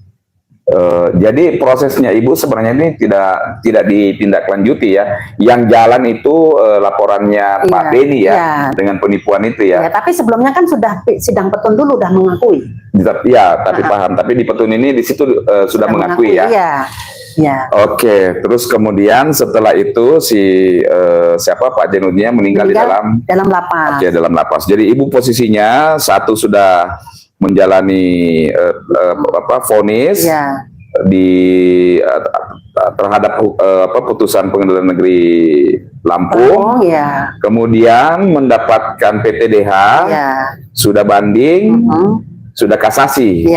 Speaker 2: Jadi prosesnya Ibu sebenarnya ini tidak ditindaklanjuti ya. Yang jalan itu laporannya Pak Beni ya, dengan penipuan itu ya.
Speaker 1: Tapi sebelumnya kan sudah sidang petun dulu udah mengakui.
Speaker 2: Ya, tapi paham. Tapi di petun ini di situ sudah mengakui ya.
Speaker 1: Ya.
Speaker 2: Oke, terus kemudian setelah itu siapa Pak Jenudnya meninggal di dalam lapas. Oke, dalam lapas. Jadi Ibu posisinya satu sudah menjalani vonis terhadap putusan Pengadilan Negeri Lampung. Kemudian mendapatkan PTDH, sudah banding, sudah kasasi.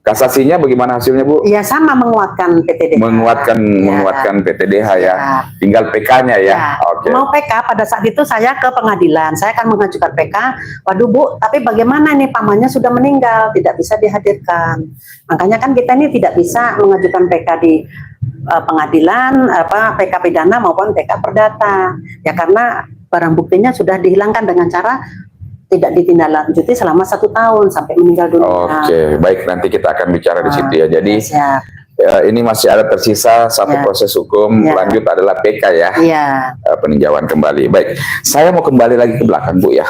Speaker 2: Kasasinya bagaimana hasilnya, Bu?
Speaker 1: Iya, sama menguatkan PTDH.
Speaker 2: Menguatkan PTDH ya. Tinggal PK-nya ya. Oke.
Speaker 1: Mau PK pada saat itu saya ke pengadilan. Saya akan mengajukan PK. Waduh, Bu, tapi bagaimana nih pamannya sudah meninggal, tidak bisa dihadirkan. Makanya kan kita ini tidak bisa mengajukan PK di pengadilan, PK pidana maupun PK perdata. Ya karena barang buktinya sudah dihilangkan dengan cara tidak ditindaklanjuti selama 1 tahun sampai meninggal dunia.
Speaker 2: Oke, baik, nanti kita akan bicara di situ ya. Jadi ini masih ada tersisa satu proses hukum lanjut adalah PK ya. Peninjauan kembali. Baik, saya mau kembali lagi ke belakang, Bu ya.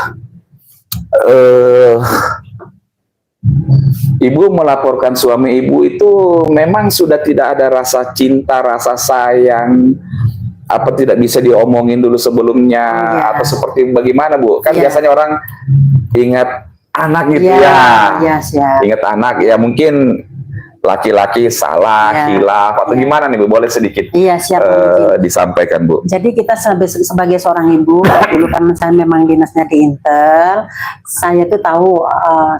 Speaker 2: Ibu melaporkan suami Ibu itu memang sudah tidak ada rasa cinta, rasa sayang, apa tidak bisa diomongin dulu sebelumnya atau seperti bagaimana, Bu? Kan biasanya orang ingat anak gitu ingat anak ya, mungkin laki-laki salah, hilaf atau gimana nih, Bu? Boleh sedikit disampaikan, Bu?
Speaker 1: Jadi kita sebagai seorang ibu, dulu kan saya memang dinasnya di Intel, saya tuh tahu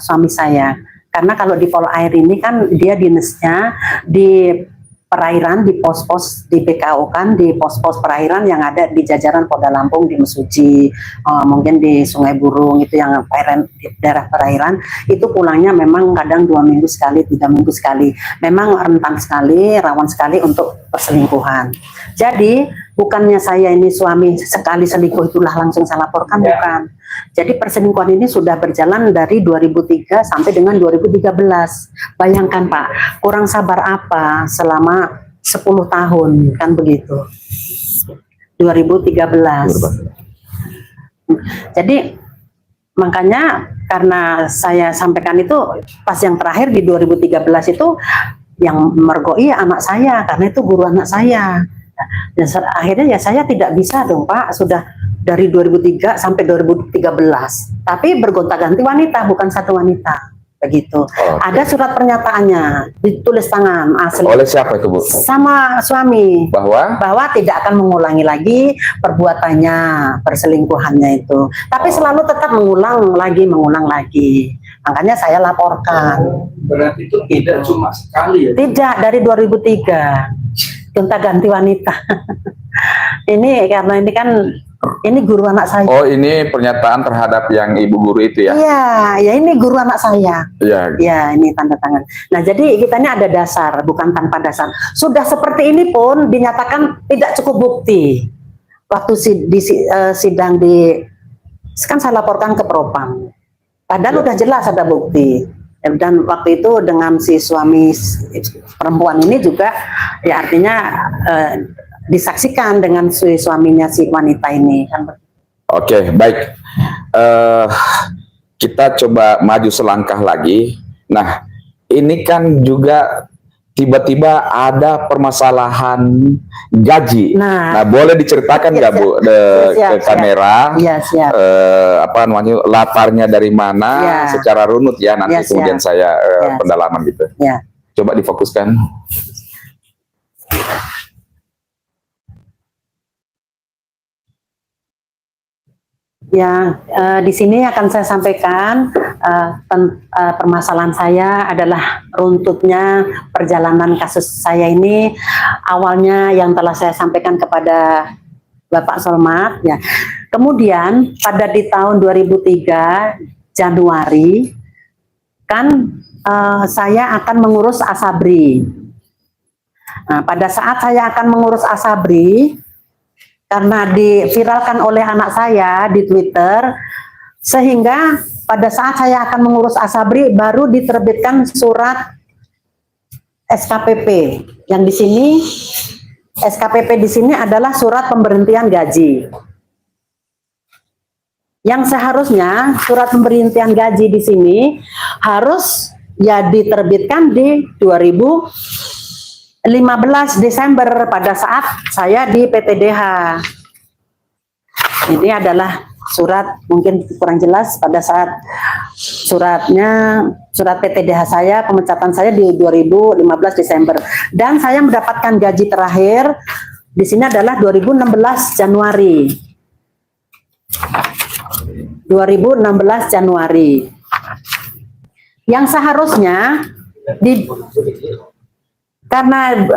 Speaker 1: suami saya, karena kalau di Polair ini kan dia dinasnya di perairan, di pos-pos di BKO kan, di pos-pos perairan yang ada di jajaran Polda Lampung, di Mesuji, mungkin di Sungai Burung, itu yang di daerah perairan, itu pulangnya memang kadang 2 minggu sekali, 3 minggu sekali, memang rentan sekali, rawan sekali untuk perselingkuhan. Jadi bukannya saya ini suami sekali selingkuh itulah langsung saya laporkan, bukan. Jadi perselingkuhan ini sudah berjalan dari 2003 sampai dengan 2013. Bayangkan Pak, kurang sabar apa selama 10 tahun, kan begitu. 2013. Jadi makanya karena saya sampaikan itu pas yang terakhir di 2013 itu yang mergoi anak saya, karena itu guru anak saya. Dan akhirnya ya saya tidak bisa dong Pak, sudah dari 2003 sampai 2013, tapi bergonta-ganti wanita, bukan satu wanita, begitu. Ada surat pernyataannya, ditulis tangan asli.
Speaker 2: Oleh siapa itu, Bu?
Speaker 1: Sama suami.
Speaker 2: Bahwa
Speaker 1: tidak akan mengulangi lagi perbuatannya, perselingkuhannya itu. Tapi selalu tetap mengulang lagi. Makanya saya laporkan.
Speaker 3: Berarti itu tidak cuma sekali ya?
Speaker 1: Tidak, dari 2003. Gonta-ganti wanita. Ini karena ini kan ini guru anak saya.
Speaker 2: Oh, ini pernyataan terhadap yang ibu guru itu ya?
Speaker 1: Iya, ya ini guru anak saya.
Speaker 2: Iya.
Speaker 1: Ya, ini tanda tangan. Nah, jadi kita ini ada dasar, bukan tanpa dasar. Sudah seperti ini pun dinyatakan tidak cukup bukti. Waktu sidang kan saya laporkan ke Propam. Padahal udah jelas ada bukti. Dan waktu itu dengan si suami perempuan ini juga, ya artinya disaksikan dengan suaminya si wanita ini kan.
Speaker 2: Oke, baik. Kita coba maju selangkah lagi. Nah, ini kan juga tiba-tiba ada permasalahan gaji. Nah, boleh diceritakan nggak Bu ke kamera?
Speaker 1: Siap.
Speaker 2: Apa namanya, latarnya dari mana? Secara runut ya. Nanti kemudian saya pendalaman gitu. Coba difokuskan.
Speaker 1: Ya, di sini akan saya sampaikan permasalahan saya adalah runtutnya perjalanan kasus saya ini. Awalnya yang telah saya sampaikan kepada Bapak Solmat, ya. Kemudian pada di tahun 2003 Januari kan saya akan mengurus Asabri. Nah, pada saat saya akan mengurus Asabri, karena diviralkan oleh anak saya di Twitter, sehingga pada saat saya akan mengurus Asabri baru diterbitkan surat SKPP. Yang di sini SKPP di sini adalah surat pemberhentian gaji. Yang seharusnya surat pemberhentian gaji di sini harus ya diterbitkan di 15 Desember pada saat saya di PTDH. Ini adalah surat, mungkin kurang jelas pada saat surat PTDH saya, pemecatan saya di 2015 Desember. Dan saya mendapatkan gaji terakhir di sini adalah 2016 Januari. 2016 Januari. Yang seharusnya karena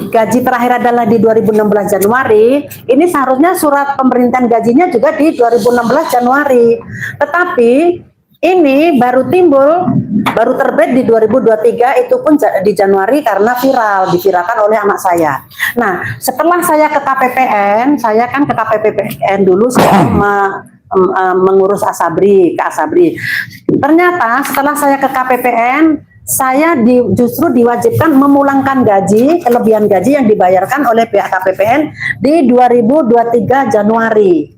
Speaker 1: gaji terakhir adalah di 2016 Januari, ini seharusnya surat pemberhentian gajinya juga di 2016 Januari. Tetapi ini baru timbul, baru terbit di 2023, itu pun di Januari karena diviralkan oleh anak saya. Nah, setelah saya ke KPPN, saya kan ke KPPN dulu sebelum mengurus Asabri, ke Asabri. Ternyata setelah saya ke KPPN, saya justru diwajibkan memulangkan gaji, kelebihan gaji yang dibayarkan oleh pihak KPPN di 2023 Januari.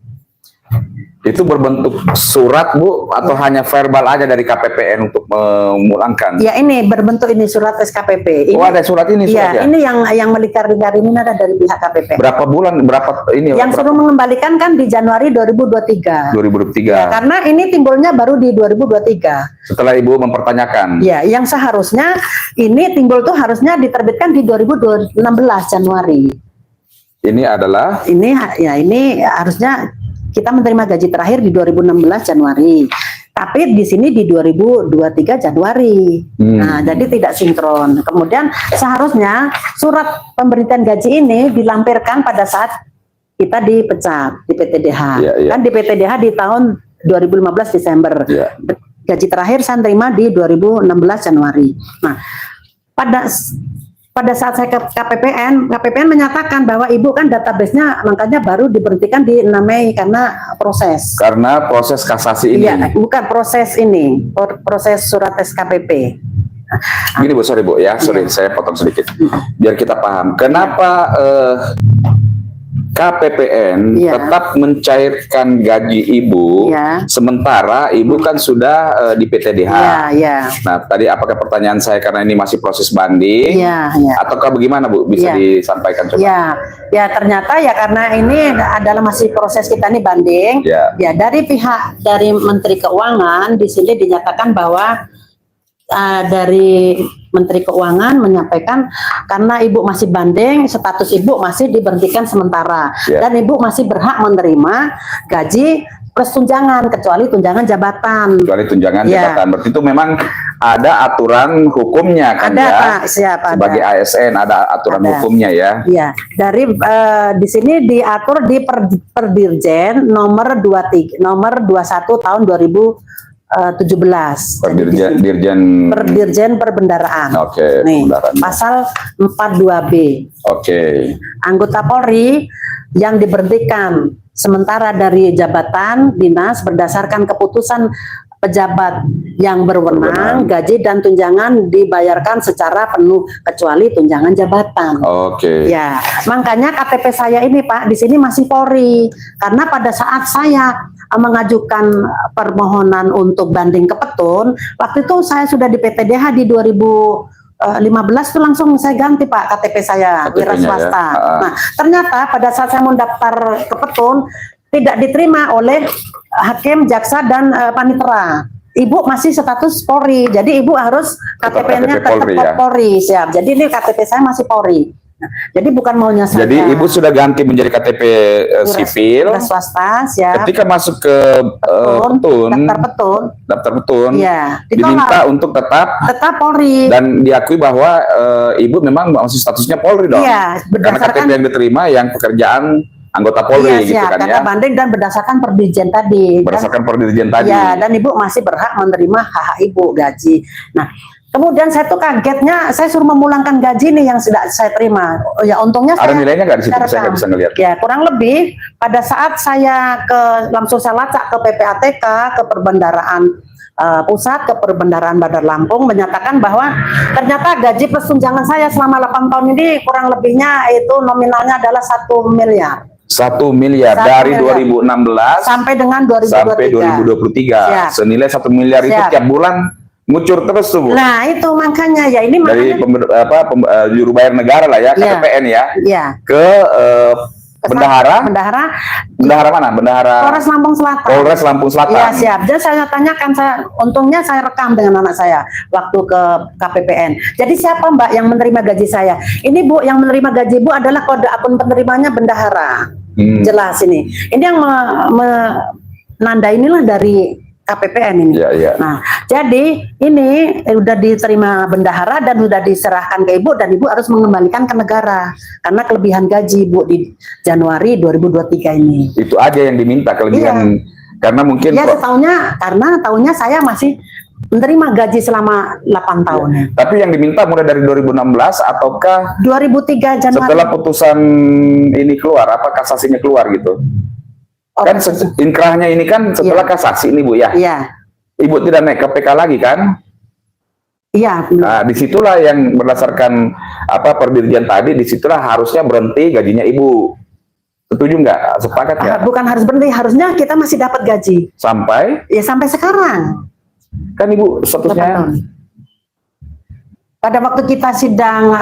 Speaker 2: Itu berbentuk surat, Bu, atau hanya verbal aja dari KPPN untuk memulangkan?
Speaker 1: Ya, ini berbentuk ini surat SKPP. Ini,
Speaker 2: ada surat ini?
Speaker 1: Iya, ini yang melingkar-lingkar ini ada dari pihak KPPN.
Speaker 2: Berapa bulan, berapa ini?
Speaker 1: Yang suruh mengembalikan kan di Januari 2023.
Speaker 2: 2023.
Speaker 1: Ya, karena ini timbulnya baru di 2023.
Speaker 2: Setelah Ibu mempertanyakan.
Speaker 1: Ya, yang seharusnya ini timbul tuh harusnya diterbitkan di 2016 Januari.
Speaker 2: Ini adalah?
Speaker 1: Ini harusnya kita menerima gaji terakhir di 2016 Januari. Tapi di sini di 2023 Januari. Nah, jadi tidak sinkron. Kemudian seharusnya surat pemberhentian gaji ini dilampirkan pada saat kita dipecat di PTDH. Kan di PTDH di tahun 2015 Desember. Gaji terakhir saya terima di 2016 Januari. Nah, pada saat saya ke KPPN menyatakan bahwa Ibu kan database-nya makanya baru diberhentikan di 6 Mei karena proses.
Speaker 2: Karena proses kasasi ini?
Speaker 1: Iya, bukan proses ini, proses surat SKPP.
Speaker 2: Gini Bu, sorry Bu ya, saya potong sedikit. Biar kita paham, kenapa KPPN tetap mencairkan gaji Ibu, sementara Ibu kan sudah di PTDH. Nah, tadi apakah pertanyaan saya karena ini masih proses banding, ataukah bagaimana Bu? Bisa disampaikan coba?
Speaker 1: Ya, ternyata ya karena ini adalah masih proses kita nih banding. Ya, dari Menteri Keuangan di sini dinyatakan bahwa dari Menteri Keuangan menyampaikan karena Ibu masih banding, status Ibu masih diberhentikan sementara, dan Ibu masih berhak menerima gaji plus tunjangan, kecuali tunjangan jabatan. Kecuali tunjangan jabatan,
Speaker 2: berarti itu memang ada aturan hukumnya kan?
Speaker 1: Ada, Pak,
Speaker 2: sebagai ASN ada aturan hukumnya ya.
Speaker 1: Iya, dari di sini diatur di Perdirjen nomor 21 tahun 2017. Perdirjen Perbendaraan. Nih, pasal 42B. Anggota Polri yang diberhentikan sementara dari jabatan dinas berdasarkan keputusan pejabat yang berwenang, gaji dan tunjangan dibayarkan secara penuh kecuali tunjangan jabatan. Ya, makanya KTP saya ini Pak di sini masih Polri, karena pada saat saya mengajukan permohonan untuk banding ke Petun, waktu itu saya sudah di PTDH di 2015 itu langsung saya ganti Pak KTP saya wira swasta. Nah, ternyata pada saat saya mau daftar ke Petun tidak diterima oleh hakim, jaksa dan panitera. Ibu masih status Polri, jadi Ibu harus KTP-nya tetap Polri. Siap. Jadi ini KTP saya masih Polri. Jadi bukan maunya saya.
Speaker 2: Jadi Ibu sudah ganti menjadi KTP sipil.
Speaker 1: Udah swasta, siap.
Speaker 2: Ketika masuk ke daftar petun,
Speaker 1: Iya,
Speaker 2: diminta untuk tetap
Speaker 1: Polri.
Speaker 2: dan diakui bahwa Ibu memang masih statusnya Polri dong.
Speaker 1: Iya,
Speaker 2: karena KTP yang diterima yang pekerjaan anggota Polri
Speaker 1: iya,
Speaker 2: gitu
Speaker 1: siap,
Speaker 2: kan
Speaker 1: karena
Speaker 2: ya.
Speaker 1: banding dan berdasarkan perdirjen tadi.
Speaker 2: Berdasarkan perdirjen tadi.
Speaker 1: Iya, dan Ibu masih berhak menerima hak Ibu gaji. Nah, kemudian saya tuh kagetnya, saya suruh memulangkan gaji nih yang sudah saya terima. Oh ya, untungnya
Speaker 2: Ada
Speaker 1: saya
Speaker 2: nilainya nggak di situ?
Speaker 1: saya
Speaker 2: Saya nggak bisa ngelihat.
Speaker 1: Ya, kurang lebih pada saat saya langsung saya lacak ke PPATK, ke Perbendaraan Pusat, ke Perbendaraan Bandar Lampung, menyatakan bahwa ternyata gaji plus tunjangan saya selama 8 tahun ini kurang lebihnya itu nominalnya adalah 1 miliar.
Speaker 2: 1 miliar
Speaker 1: 1
Speaker 2: dari
Speaker 1: miliar.
Speaker 2: 2016
Speaker 1: Sampai dengan 2023.
Speaker 2: sampai 2023.
Speaker 1: Siap.
Speaker 2: Senilai 1 miliar itu
Speaker 1: Siap.
Speaker 2: tiap bulan ngucur terus tuh, Bu.
Speaker 1: Nah, itu makanya ya ini
Speaker 2: Dari
Speaker 1: makanya
Speaker 2: juru bayar negara lah ya,
Speaker 1: Iya.
Speaker 2: KPPN ya,
Speaker 1: ya.
Speaker 2: ke bendahara mana? Bendahara
Speaker 1: Polres Lampung Selatan.
Speaker 2: Polres Lampung Selatan.
Speaker 1: Iya, siap. Dan saya tanyakan, untungnya saya rekam dengan anak saya waktu ke KPPN. Jadi siapa Mbak yang menerima gaji saya? Ini Bu, yang menerima gaji Bu adalah kode akun penerimanya bendahara. Jelas ini. Ini yang menanda inilah dari KPPN ini.
Speaker 2: Iya, iya.
Speaker 1: Nah, jadi ini udah diterima bendahara dan sudah diserahkan ke Ibu dan Ibu harus mengembalikan ke negara karena kelebihan gaji Ibu di Januari 2023 ini.
Speaker 2: Itu aja yang diminta kelebihan. Karena mungkin
Speaker 1: Ya, karena tahunnya saya masih menerima gaji selama 8 tahun.
Speaker 2: tapi yang diminta mulai dari 2016 ataukah
Speaker 1: 2003 Januari.
Speaker 2: setelah putusan ini keluar, apa kasasinya keluar gitu? Kan inkrahnya ini kan setelah kasasi ini Bu ya.
Speaker 1: Iya.
Speaker 2: Ibu tidak naik ke PK lagi kan?
Speaker 1: Iya.
Speaker 2: Nah, disitulah yang berdasarkan apa perdirjen tadi, disitulah harusnya berhenti gajinya Ibu. Setuju nggak? Sepakat nggak?
Speaker 1: Bukan harus berhenti, harusnya kita masih dapat gaji.
Speaker 2: Sampai?
Speaker 1: Ya sampai sekarang.
Speaker 2: Kan Ibu statusnya.
Speaker 1: Pada waktu kita sidang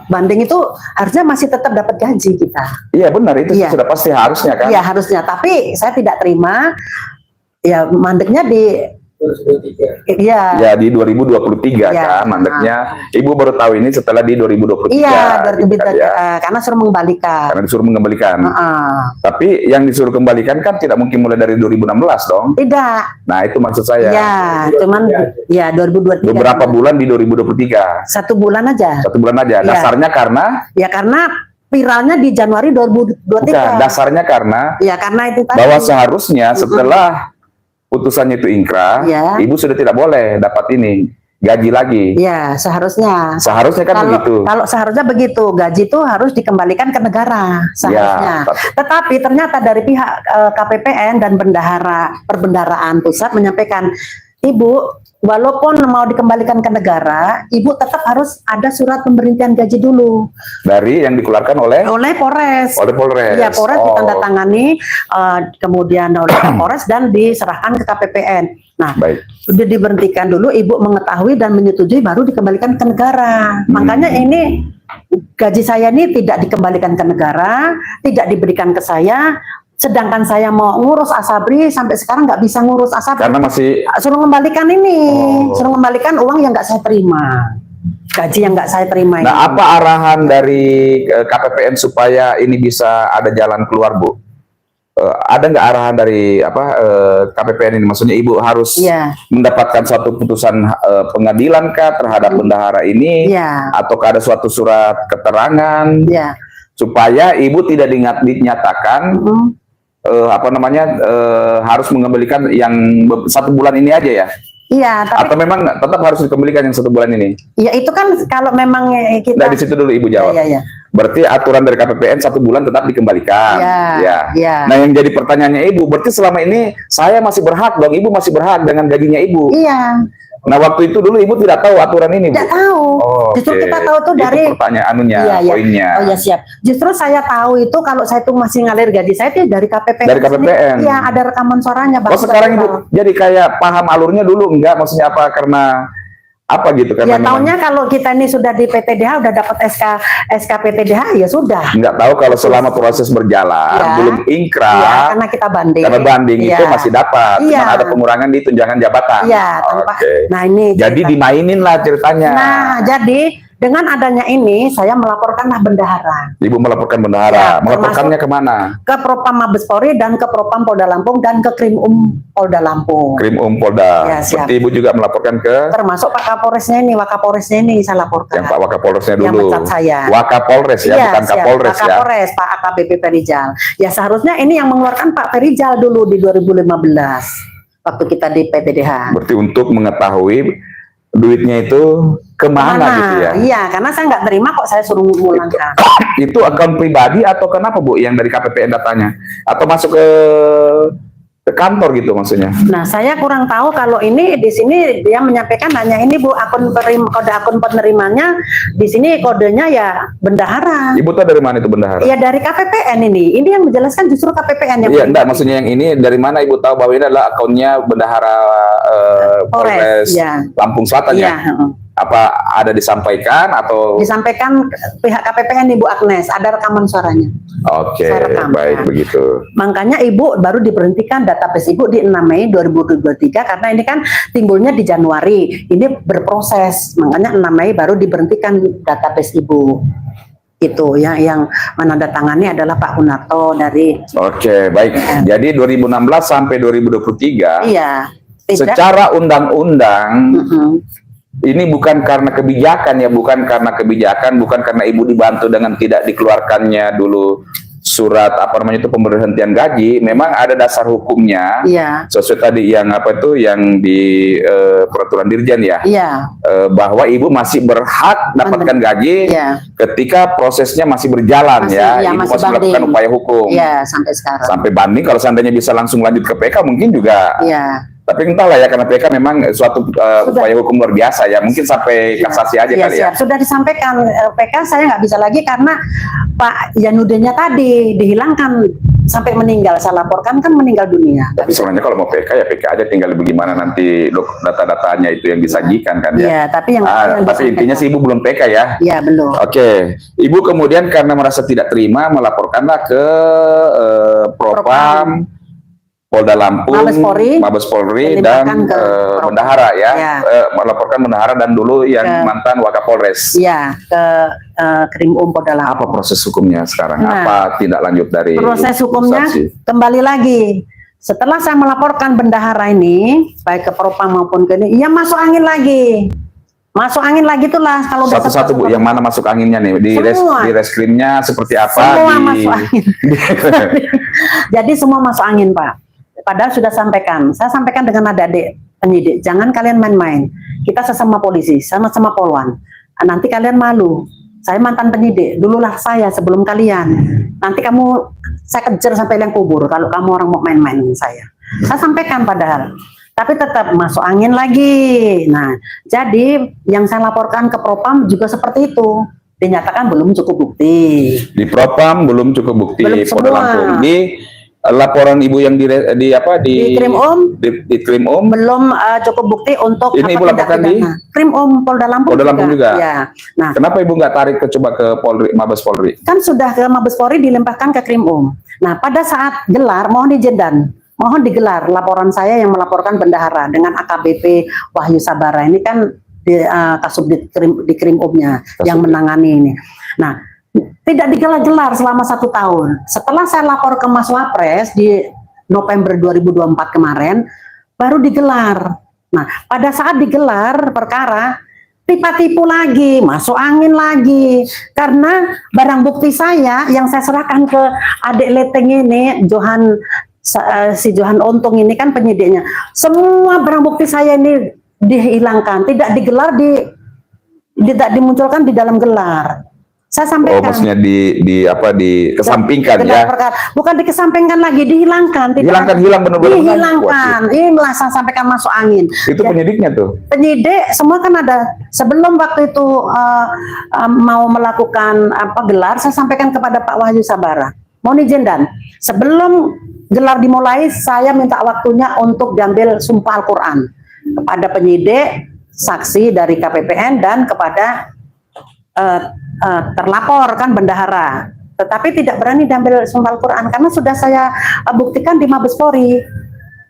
Speaker 1: banding itu harusnya masih tetap dapat gaji kita.
Speaker 2: Iya benar, itu
Speaker 1: Iya.
Speaker 2: sudah pasti harusnya kan?
Speaker 1: Iya harusnya, tapi saya tidak terima. Ya mandeknya di
Speaker 3: 2023.
Speaker 1: Iya.
Speaker 2: Ya di 2023
Speaker 1: Iya.
Speaker 2: kan mandeknya. Ibu baru tahu ini setelah di 2023.
Speaker 1: Iya,
Speaker 2: gitu kan, ya.
Speaker 1: karena suruh mengembalikan.
Speaker 2: Karena disuruh mengembalikan. Tapi yang disuruh kembalikan kan tidak mungkin mulai dari 2016 dong.
Speaker 1: Tidak.
Speaker 2: Nah itu maksud saya.
Speaker 1: Ya, cuman ya 2023.
Speaker 2: Beberapa bulan di 2023.
Speaker 1: 1 bulan aja.
Speaker 2: 1 bulan aja.
Speaker 1: Iya.
Speaker 2: Dasarnya karena?
Speaker 1: Ya karena viralnya di Januari 2023.
Speaker 2: Bukan, dasarnya karena?
Speaker 1: Ya karena itu tadi.
Speaker 2: Bahwa seharusnya setelah putusannya itu inkrah,
Speaker 1: Ya.
Speaker 2: Ibu sudah tidak boleh dapat ini gaji lagi.
Speaker 1: Ya seharusnya.
Speaker 2: Seharusnya kan begitu.
Speaker 1: Kalau seharusnya begitu, gaji itu harus dikembalikan ke negara seharusnya.
Speaker 2: Ya,
Speaker 1: Tetapi ternyata dari pihak KPPN dan Perbendaraan Pusat menyampaikan, Ibu, walaupun mau dikembalikan ke negara, Ibu tetap harus ada surat pemberhentian gaji dulu.
Speaker 2: Dari yang dikeluarkan oleh
Speaker 1: Polres.
Speaker 2: Oleh Polres.
Speaker 1: Iya, Polres ditandatangani, kemudian oleh Polres dan diserahkan ke KPPN. Nah,
Speaker 2: Baik.
Speaker 1: sudah diberhentikan dulu, Ibu mengetahui dan menyetujui, baru dikembalikan ke negara. Makanya ini gaji saya ini tidak dikembalikan ke negara, tidak diberikan ke saya. Sedangkan saya mau ngurus Asabri sampai sekarang nggak bisa ngurus Asabri.
Speaker 2: Karena masih
Speaker 1: Suruh mengembalikan ini, suruh mengembalikan uang yang nggak saya terima, gaji yang nggak saya terima.
Speaker 2: Nah,
Speaker 1: ini.
Speaker 2: apa arahan dari KPPN supaya ini bisa ada jalan keluar, Bu? Ada nggak arahan dari KPPN ini? Maksudnya Ibu harus
Speaker 1: Iya.
Speaker 2: mendapatkan suatu putusan pengadilan kah terhadap bendahara ini?
Speaker 1: Iya.
Speaker 2: Ataukah ada suatu surat keterangan
Speaker 1: Ya.
Speaker 2: supaya Ibu tidak dinyatakan harus mengembalikan yang 1 bulan ini aja ya?
Speaker 1: Iya, tapi
Speaker 2: Atau memang tetap harus dikembalikan yang 1 bulan ini?
Speaker 1: ya itu kan kalau memang kita.
Speaker 2: Nah, di situ dulu Ibu jawab.
Speaker 1: Iya.
Speaker 2: Berarti aturan dari KPPN 1 bulan tetap dikembalikan.
Speaker 1: Iya,
Speaker 2: Ya.
Speaker 1: iya.
Speaker 2: Nah, yang jadi pertanyaannya Ibu, berarti selama ini saya masih berhak dong, Ibu masih berhak dengan gajinya Ibu.
Speaker 1: Iya.
Speaker 2: Nah, waktu itu dulu Ibu tidak tahu aturan ini, Bu?
Speaker 1: Tidak tahu.
Speaker 2: Oh,
Speaker 1: Justru
Speaker 2: oke.
Speaker 1: kita tahu tuh
Speaker 2: Itu
Speaker 1: dari
Speaker 2: pertanyaannya,
Speaker 1: Iya.
Speaker 2: poinnya.
Speaker 1: Oh ya siap. Justru saya tahu itu kalau saya tuh masih ngalir gaji saya itu dari KPPN.
Speaker 2: Dari KPPN.
Speaker 1: Iya, ada rekaman suaranya.
Speaker 2: Oh, sekarang Ibu jadi kayak paham alurnya dulu enggak? Maksudnya apa? Karena apa gitu?
Speaker 1: Ya
Speaker 2: Karena
Speaker 1: tahunya kalau kita ini sudah di PTDH udah dapat SK PTDH ya sudah.
Speaker 2: nggak tahu kalau selama proses berjalan
Speaker 1: Ya.
Speaker 2: belum
Speaker 1: Iya,
Speaker 2: ingkrah.
Speaker 1: karena kita banding.
Speaker 2: Karena banding
Speaker 1: Iya.
Speaker 2: itu masih dapat,
Speaker 1: Iya.
Speaker 2: cuma ada pengurangan di tunjangan jabatan.
Speaker 1: Iya, tanpa.
Speaker 2: Oke.
Speaker 1: Nah, ini
Speaker 2: Jadi
Speaker 1: cerita.
Speaker 2: dimainin lah ceritanya.
Speaker 1: Nah, jadi dengan adanya ini saya melaporkanlah bendahara
Speaker 2: Ibu melaporkan bendahara.
Speaker 1: Ya,
Speaker 2: Melaporkannya kemana?
Speaker 1: ke Propam Mabes Polri dan ke Propam Polda Lampung dan ke Krim Polda Lampung.
Speaker 2: Krim Polda.
Speaker 1: Ya, siap.
Speaker 2: Berarti Ibu juga melaporkan ke
Speaker 1: Termasuk Pak Kapolresnya ini, Wakapolresnya ini saya laporkan.
Speaker 2: yang Pak Wakapolresnya
Speaker 1: Yang
Speaker 2: dulu.
Speaker 1: mencat saya.
Speaker 2: Wakapolres ya,
Speaker 1: Iya,
Speaker 2: bukan
Speaker 1: siap.
Speaker 2: Kapolres
Speaker 1: Pak
Speaker 2: ya.
Speaker 1: Kapolres, Pak AKBP Perijal. Ya seharusnya ini yang mengeluarkan Pak Perijal dulu di 2015 waktu kita di PTDH.
Speaker 2: Berarti untuk mengetahui duitnya itu kemana gitu ya?
Speaker 1: Iya, karena saya nggak terima kok saya suruh memulangkan.
Speaker 2: Itu akun pribadi atau kenapa Bu yang dari KPPN datanya? Atau masuk ke kantor gitu maksudnya?
Speaker 1: Nah, saya kurang tahu kalau ini di sini dia menyampaikan hanya ini Bu kode akun penerimanya di sini kodenya ya bendahara.
Speaker 2: Ibu tahu dari mana itu bendahara?
Speaker 1: Ya dari KPPN ini. Ini yang menjelaskan justru KPPN yang
Speaker 2: Iya, enggak, maksudnya yang ini dari mana Ibu tahu bahwa ini adalah akunnya bendahara Polres
Speaker 1: ya.
Speaker 2: Lampung Selatan
Speaker 1: Iya,
Speaker 2: ya? Apa ada disampaikan atau?
Speaker 1: disampaikan pihak KPPN Ibu Agnes, ada rekaman suaranya.
Speaker 2: Oke,
Speaker 1: Saya rekam,
Speaker 2: baik
Speaker 1: ya.
Speaker 2: begitu.
Speaker 1: Makanya Ibu baru diberhentikan database Ibu di 6 Mei 2023 karena ini kan timbulnya di Januari. Ini berproses. Makanya 6 Mei baru diberhentikan database Ibu. Itu ya yang menandatangani adalah Pak Kunarto dari
Speaker 2: Oke, baik. Jadi 2016 sampai 2023
Speaker 1: iya, tidak.
Speaker 2: secara undang-undang
Speaker 1: Mm-mm.
Speaker 2: ini bukan karena kebijakan ya, bukan karena kebijakan, bukan karena Ibu dibantu dengan tidak dikeluarkannya dulu surat apa namanya itu pemberhentian gaji. Memang ada dasar hukumnya.
Speaker 1: Iya.
Speaker 2: Sesuai tadi yang apa itu yang di peraturan dirjen ya.
Speaker 1: Iya.
Speaker 2: Bahwa Ibu masih berhak dapatkan gaji
Speaker 1: Iya.
Speaker 2: ketika prosesnya masih berjalan
Speaker 1: Masih,
Speaker 2: ya.
Speaker 1: iya,
Speaker 2: Ibu
Speaker 1: masih
Speaker 2: masih melakukan
Speaker 1: banding.
Speaker 2: upaya hukum.
Speaker 1: Iya, sampai sekarang.
Speaker 2: Sampai banding, kalau seandainya bisa langsung lanjut ke PK mungkin juga.
Speaker 1: Iya.
Speaker 2: Tapi entahlah ya, karena PK memang suatu upaya hukum luar biasa ya, mungkin sampai kasasi aja
Speaker 1: Iya,
Speaker 2: kali
Speaker 1: siap.
Speaker 2: ya.
Speaker 1: Sudah disampaikan PK saya nggak bisa lagi karena Pak Yanudenya tadi dihilangkan sampai meninggal. Saya laporkan kan meninggal dunia.
Speaker 2: Tapi sebenarnya kalau mau PK ya PK aja, tinggal bagaimana nanti data-datanya itu yang disajikan kan ya.
Speaker 1: Iya, tapi yang
Speaker 2: Tapi intinya sih Ibu belum PK ya.
Speaker 1: Iya, belum.
Speaker 2: Oke, Ibu kemudian karena merasa tidak terima melaporkanlah ke Propam Polda Lampung, Mabes Polri dan
Speaker 1: ke
Speaker 2: bendahara ya,
Speaker 1: Ya.
Speaker 2: Melaporkan bendahara dan dulu yang mantan Wakapolres.
Speaker 1: Iya, ke Krim Polda Lampung.
Speaker 2: Apa proses hukumnya sekarang?
Speaker 1: Nah,
Speaker 2: apa tindak lanjut dari
Speaker 1: proses hukumnya
Speaker 2: instansi?
Speaker 1: kembali lagi. Setelah saya melaporkan bendahara ini, baik ke Propam maupun ke ini, ya masuk angin lagi. Masuk angin lagi itulah kalau udah
Speaker 2: Satu-satu Bu, yang mana masuk anginnya nih? Di reskrimnya seperti apa?
Speaker 1: Semua masuk angin. Jadi semua masuk angin, Pak. Padahal sudah sampaikan. Saya sampaikan dengan adik-adik penyidik, jangan kalian main-main. Kita sesama polisi, sama-sama polwan. Nanti kalian malu. Saya mantan penyidik, dululah saya sebelum kalian. Nanti saya kejar sampai liang kubur kalau kamu orang mau main-main dengan saya. Saya sampaikan padahal. Tapi tetap masuk angin lagi. Nah, jadi yang saya laporkan ke Propam juga seperti itu. Dinyatakan belum cukup bukti.
Speaker 2: Di Propam belum cukup bukti.
Speaker 1: Belum
Speaker 2: Polda
Speaker 1: semua.
Speaker 2: Lampung. Di laporan Ibu yang di Krim
Speaker 1: belum cukup bukti untuk
Speaker 2: ini Ibu laporkan di
Speaker 1: Krim Polda Lampung.
Speaker 2: Polda Lampung juga.
Speaker 1: Ya. Nah,
Speaker 2: kenapa Ibu nggak tarik coba ke Mabes Polri?
Speaker 1: Kan sudah ke Mabes Polri dilimpahkan ke Krim Nah, pada saat gelar mohon digelar laporan saya yang melaporkan bendahara dengan AKBP Wahyu Sabara ini kan di Kasubdit di Krim yang menangani ini. Nah, tidak digelar-gelar selama 1 tahun. Setelah saya lapor ke Mas Wapres di November 2024 kemarin, baru digelar. Nah, pada saat digelar perkara, tipu-tipu lagi, masuk angin lagi. Karena barang bukti saya yang saya serahkan ke adik leteng ini, si Johan Untung ini kan penyidiknya. Semua barang bukti saya ini dihilangkan, tidak digelar, tidak dimunculkan di dalam gelar. Saya sampaikan.
Speaker 2: Oh, maksudnya dikesampingkan ya?
Speaker 1: Bukan dikesampingkan lagi, dihilangkan.
Speaker 2: Hilang benar-benar.
Speaker 1: Dihilangkan. Inilah saya sampaikan masuk angin.
Speaker 2: Itu penyidiknya tuh?
Speaker 1: Penyidik semua kan ada. Sebelum waktu itu mau melakukan gelar, saya sampaikan kepada Pak Wahyu Sabara. Mohon izin dan sebelum gelar dimulai, saya minta waktunya untuk diambil sumpah Al-Quran kepada penyidik, saksi dari KPPN dan kepada terlapor kan bendahara, tetapi tidak berani diambil sumpah Al-Quran karena sudah saya buktikan di Mabes Polri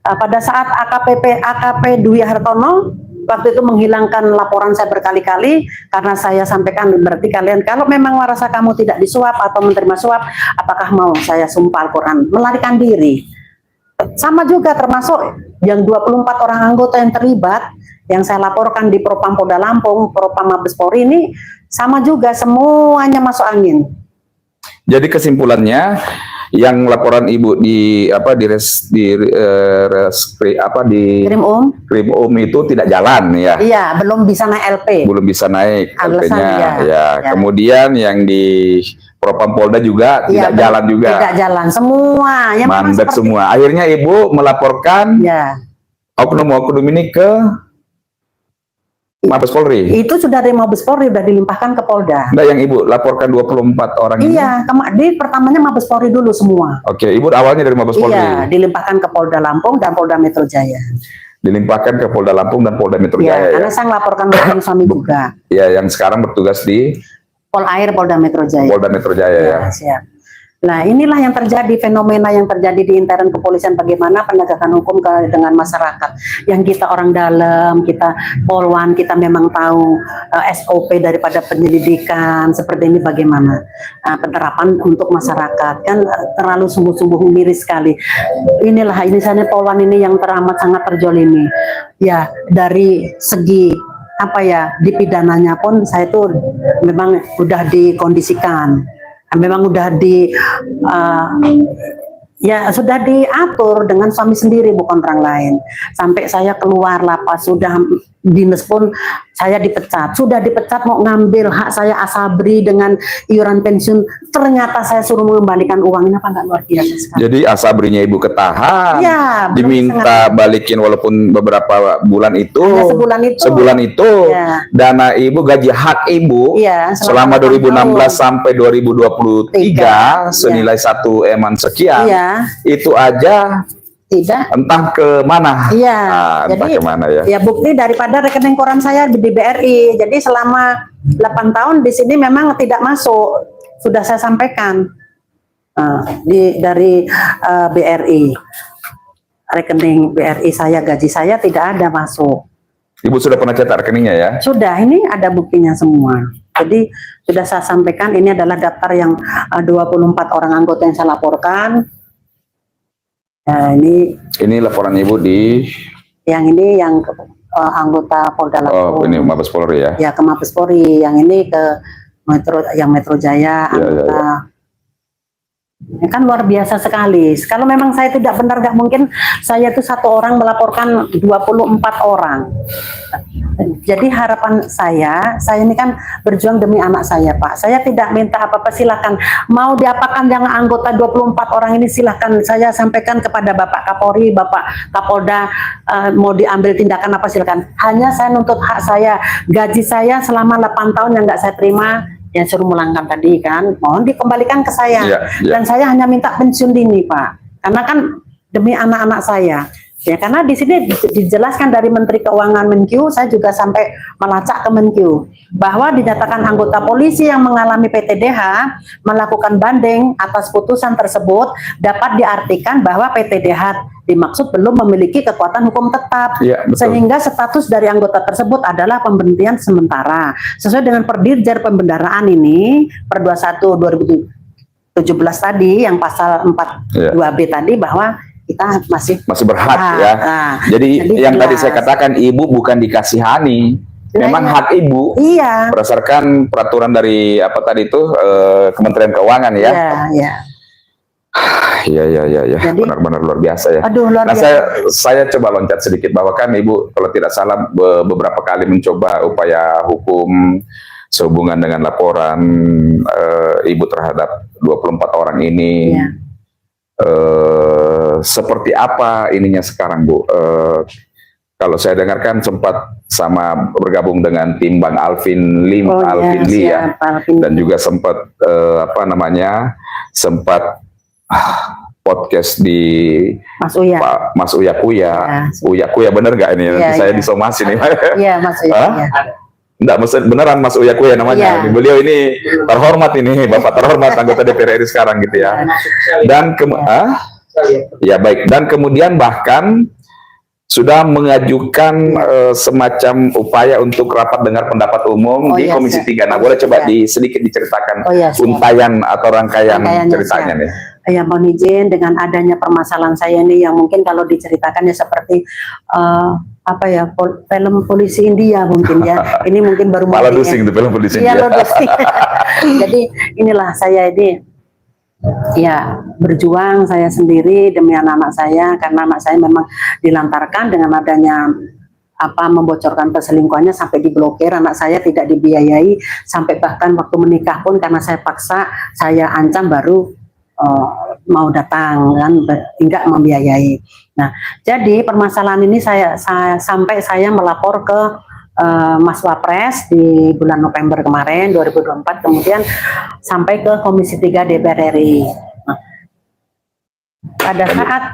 Speaker 1: pada saat AKP Dwi Hartono waktu itu menghilangkan laporan saya berkali-kali karena saya sampaikan berarti kalian kalau memang merasa kamu tidak disuap atau menerima suap, apakah mau saya sumpah Al-Quran melarikan diri. Sama juga termasuk yang 24 orang anggota yang terlibat yang saya laporkan di Propam Polda Lampung, Propam Mabes Polri ini sama juga semuanya masuk angin.
Speaker 2: Jadi kesimpulannya yang laporan Ibu di Krim itu tidak jalan ya.
Speaker 1: Iya, belum bisa naik LP.
Speaker 2: Belum bisa naik
Speaker 1: Alasan
Speaker 2: LP-nya.
Speaker 1: ya.
Speaker 2: Ya. Kemudian yang di Propam Polda juga tidak jalan juga.
Speaker 1: Tidak jalan semua. Yang
Speaker 2: mandek semua. Akhirnya Ibu melaporkan oknum-oknum ini ke Mabes Polri.
Speaker 1: Itu sudah dari Mabes Polri, sudah dilimpahkan ke Polda.
Speaker 2: Nah, yang Ibu laporkan 24 orang ini?
Speaker 1: Iya, di pertamanya Mabes Polri dulu semua.
Speaker 2: Oke, Ibu awalnya dari Mabes Polri?
Speaker 1: Iya, dilimpahkan ke Polda Lampung dan Polda Metro Jaya.
Speaker 2: Dilimpahkan ke Polda Lampung dan Polda Metro Jaya.
Speaker 1: Karena saya melaporkan ke suami juga.
Speaker 2: Iya, yang sekarang bertugas di
Speaker 1: Polair Polda Metro Jaya.
Speaker 2: Polda Metro Jaya ya.
Speaker 1: Siap. Nah, inilah yang terjadi, fenomena yang terjadi di intern kepolisian, bagaimana penegakan hukum dengan masyarakat. Yang kita orang dalam, kita polwan, kita memang tahu SOP daripada penyelidikan seperti ini bagaimana penerapan untuk masyarakat kan terlalu sungguh-sungguh miris sekali. Inilah ini saya polwan ini yang teramat sangat terjolimi. Ya, dari segi apa ya, di pidananya pun saya tuh memang udah dikondisikan. Memang udah sudah diatur dengan suami sendiri bukan orang lain. Sampai saya keluar lapas, sudah dinas pun saya dipecat. Sudah dipecat mau ngambil hak saya asabri dengan iuran pensiun, ternyata saya suruh mengembalikan uang. Ini apa enggak luar biasa sekali.
Speaker 2: Jadi asabrinya Ibu ketahan,
Speaker 1: ya,
Speaker 2: diminta balikin walaupun beberapa bulan itu. Sebulan itu. Ya. Dana Ibu, gaji hak Ibu selama 2016 sampai 2023 senilai 1 M sekian. Itu aja tidak entah ke mana.
Speaker 1: Iya.
Speaker 2: Entah
Speaker 1: jadi
Speaker 2: kemana ya.
Speaker 1: Ya bukti daripada rekening koran saya di BRI. Jadi selama 8 tahun di sini memang tidak masuk. Sudah saya sampaikan dari BRI. Rekening BRI saya, gaji saya tidak ada masuk.
Speaker 2: Ibu sudah pernah cetak rekeningnya ya?
Speaker 1: Sudah, ini ada buktinya semua. Jadi sudah saya sampaikan ini adalah daftar yang 24 orang anggota yang saya laporkan. Nah,
Speaker 2: ini laporan Ibu di
Speaker 1: yang ini yang anggota Polda Lampung.
Speaker 2: Oh, ini Mabes Polri ya?
Speaker 1: Ya, ke Mabes Polri. Yang ini ke Metro Jaya, anggota. Ini kan luar biasa sekali. Kalau memang saya tidak benar, nggak mungkin saya itu satu orang melaporkan 24 orang. Jadi harapan saya ini kan berjuang demi anak saya, Pak. Saya tidak minta apa-apa, silakan. Mau diapakan yang anggota 24 orang ini, silakan. Saya sampaikan kepada Bapak Kapolri, Bapak Kapolda, mau diambil tindakan apa silakan. Hanya saya nuntut hak saya, gaji saya selama 8 tahun yang nggak saya terima, yang suruh mulangkan tadi kan, mohon dikembalikan ke saya. Dan saya hanya minta pensiun dini, Pak. Karena kan demi anak-anak saya. Ya, karena di sini dijelaskan dari Menteri Keuangan Menkyu, saya juga sampai melacak ke Menkyu bahwa dinyatakan anggota polisi yang mengalami PTDH melakukan banding atas putusan tersebut dapat diartikan bahwa PTDH dimaksud belum memiliki kekuatan hukum tetap, sehingga status dari anggota tersebut adalah pemberhentian sementara sesuai dengan Perdirjen Pembendaraan ini per 21/2017 tadi yang pasal 42B tadi, bahwa kita masih
Speaker 2: berhak ya. Jadi yang tadi saya katakan, Ibu bukan dikasihani, memang hak Ibu.
Speaker 1: Iya.
Speaker 2: Berdasarkan peraturan dari apa tadi itu Kementerian Keuangan ya. Iya. Benar-benar luar biasa ya.
Speaker 1: Aduh, luar biasa.
Speaker 2: Saya coba loncat sedikit bahwa kan Ibu kalau tidak salah beberapa kali mencoba upaya hukum sehubungan dengan laporan Ibu terhadap 24 orang ini. Seperti apa ininya sekarang, Bu? Kalau saya dengarkan sempat bergabung dengan tim Bang Alvin Lee ya, dan juga sempat sempat podcast di Mas Uya Kuya. Uya Kuya bener nggak ini? Nanti saya disomasi nih.
Speaker 1: Iya, Mas Uya.
Speaker 2: Enggak, beneran Mas Uya Kuya namanya. Beliau ini terhormat ini, Bapak terhormat anggota DPR RI sekarang gitu ya. Dan baik. Dan kemudian bahkan sudah mengajukan semacam upaya untuk rapat dengar pendapat umum di Komisi 3. Nah, boleh coba sedikit diceritakan untayan atau rangkaian ceritanya nih.
Speaker 1: Ya, mohon izin, dengan adanya permasalahan saya ini yang mungkin kalau diceritakan ya seperti apa ya, film polisi India mungkin ya. Ini mungkin baru
Speaker 2: malah dusing itu film polisi India.
Speaker 1: Jadi inilah saya ini ya berjuang saya sendiri demi anak-anak saya, karena anak saya memang dilantarkan dengan adanya membocorkan perselingkuhannya sampai diblokir, anak saya tidak dibiayai, sampai bahkan waktu menikah pun karena saya paksa, saya ancam baru mau datang kan, enggak membiayai. Nah, jadi permasalahan ini sampai saya melapor ke Mas Wapres di bulan November kemarin 2024, kemudian sampai ke Komisi 3 DPR RI. Nah, pada saat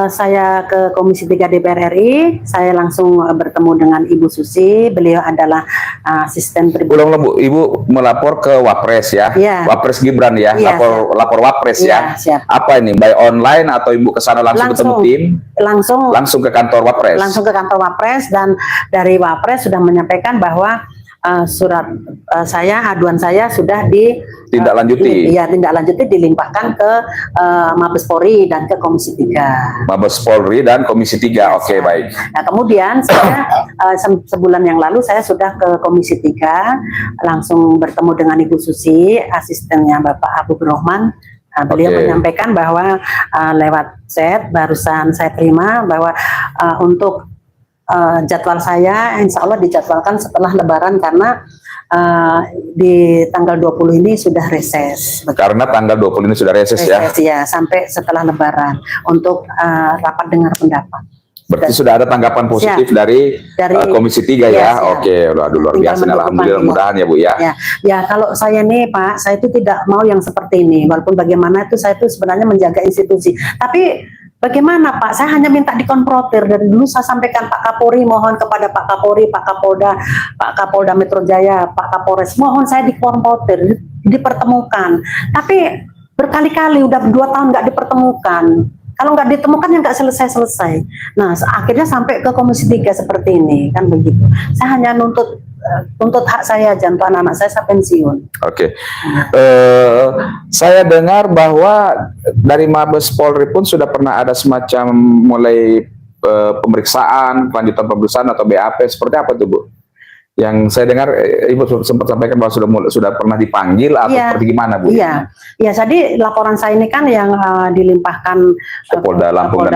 Speaker 1: saya ke Komisi 3 DPR RI, saya langsung bertemu dengan Ibu Susi. Beliau adalah asisten pribadi.
Speaker 2: Bu, Ibu melapor ke Wapres ya? Wapres Gibran ya? Lapor Wapres ya? Siap. Apa ini? By online atau Ibu ke sana langsung ketemu tim? Langsung ke kantor Wapres? Langsung ke kantor Wapres, dan dari Wapres sudah menyampaikan bahwa surat aduan saya sudah ditindaklanjuti. Tindak lanjuti dilimpahkan ke Mabes Polri dan ke Komisi 3. Mabes Polri dan Komisi 3. Oke, baik. Nah, kemudian saya sebulan yang lalu saya sudah ke Komisi 3, langsung bertemu dengan Ibu Susi, asistennya Bapak Habibur Rahman. Beliau menyampaikan bahwa lewat chat barusan saya terima bahwa untuk jadwal saya insya Allah dijadwalkan setelah Lebaran, karena di tanggal 20 ini sudah reses. Karena tanggal 20 ini sudah reses ya, sampai setelah Lebaran untuk rapat dengar pendapat. Berarti sudah ada tanggapan positif dari Komisi 3 ya? Oke, luar biasa. Alhamdulillah, mudahan ya Bu ya. Ya, kalau saya nih Pak, saya itu tidak mau yang seperti ini. Walaupun bagaimana itu saya itu sebenarnya menjaga institusi. Tapi bagaimana Pak? Saya hanya minta dikonfrontir. Dari dulu saya sampaikan Pak Kapolri, mohon kepada Pak Kapolri, Pak Kapolda Metro Jaya, Pak Kapolres, mohon saya dikonfrontir, dipertemukan. Tapi berkali-kali udah 2 tahun nggak dipertemukan. Kalau nggak ditemukan ya nggak selesai-selesai. Nah, akhirnya sampai ke Komisi 3 seperti ini, kan begitu. Saya hanya nuntut hak saya, jantung anak saya pensiun. Oke. Saya dengar bahwa dari Mabes Polri pun sudah pernah ada semacam mulai pemeriksaan, kelanjutan pemeriksaan atau BAP, seperti apa tuh Bu? Yang saya dengar Ibu sempat sampaikan bahwa sudah pernah dipanggil atau seperti gimana Bu? Iya, jadi laporan saya ini kan yang dilimpahkan ke Polda Lampung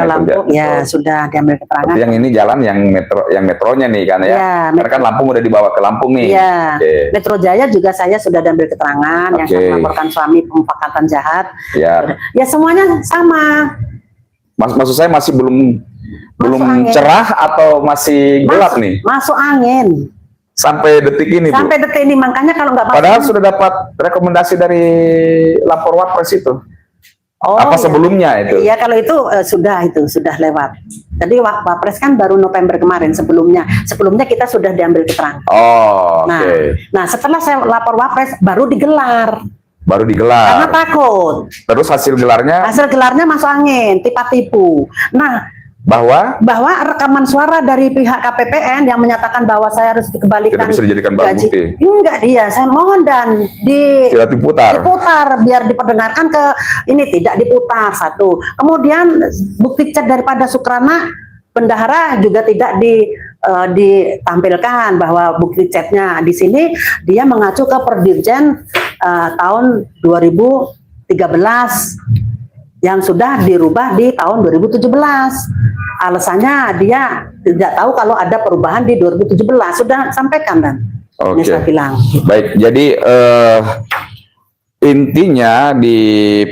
Speaker 2: ya sudah diambil keterangan. Yang ini jalan yang metronya nih kan ya? Karena kan Lampung udah dibawa ke Lampung nih. Iya. Metro Jaya juga saya sudah diambil keterangan yang saya melaporkan suami pemufakatan jahat. Ya semuanya sama. Maksud saya masih belum cerah atau masih gelap nih? Masuk angin. Sampai detik ini, Bu? Sampai detik ini, makanya kalau nggak padahal sudah dapat rekomendasi dari lapor Wapres itu. Apa sebelumnya itu? Iya, kalau itu sudah lewat. Jadi Wapres kan baru November kemarin, sebelumnya kita sudah diambil keterangan. Nah, setelah saya lapor Wapres baru digelar. Karena takut. Terus hasil gelarnya masuk angin, tipu-tipu. Nah, bahwa rekaman suara dari pihak KPPN yang menyatakan bahwa saya harus dikembalikan, tidak bisa dijadikan barang bukti. Enggak, saya mohon dan tidak diputar biar diperdengarkan ke ini, tidak diputar satu. Kemudian bukti chat daripada Sukrana bendahara juga tidak ditampilkan, bahwa bukti chatnya di sini dia mengacu ke Perdirjen tahun 2013 yang sudah dirubah di tahun 2017. Alasannya dia tidak tahu kalau ada perubahan di 2017. Sudah sampaikan dan ini saya bilang. Baik, jadi intinya di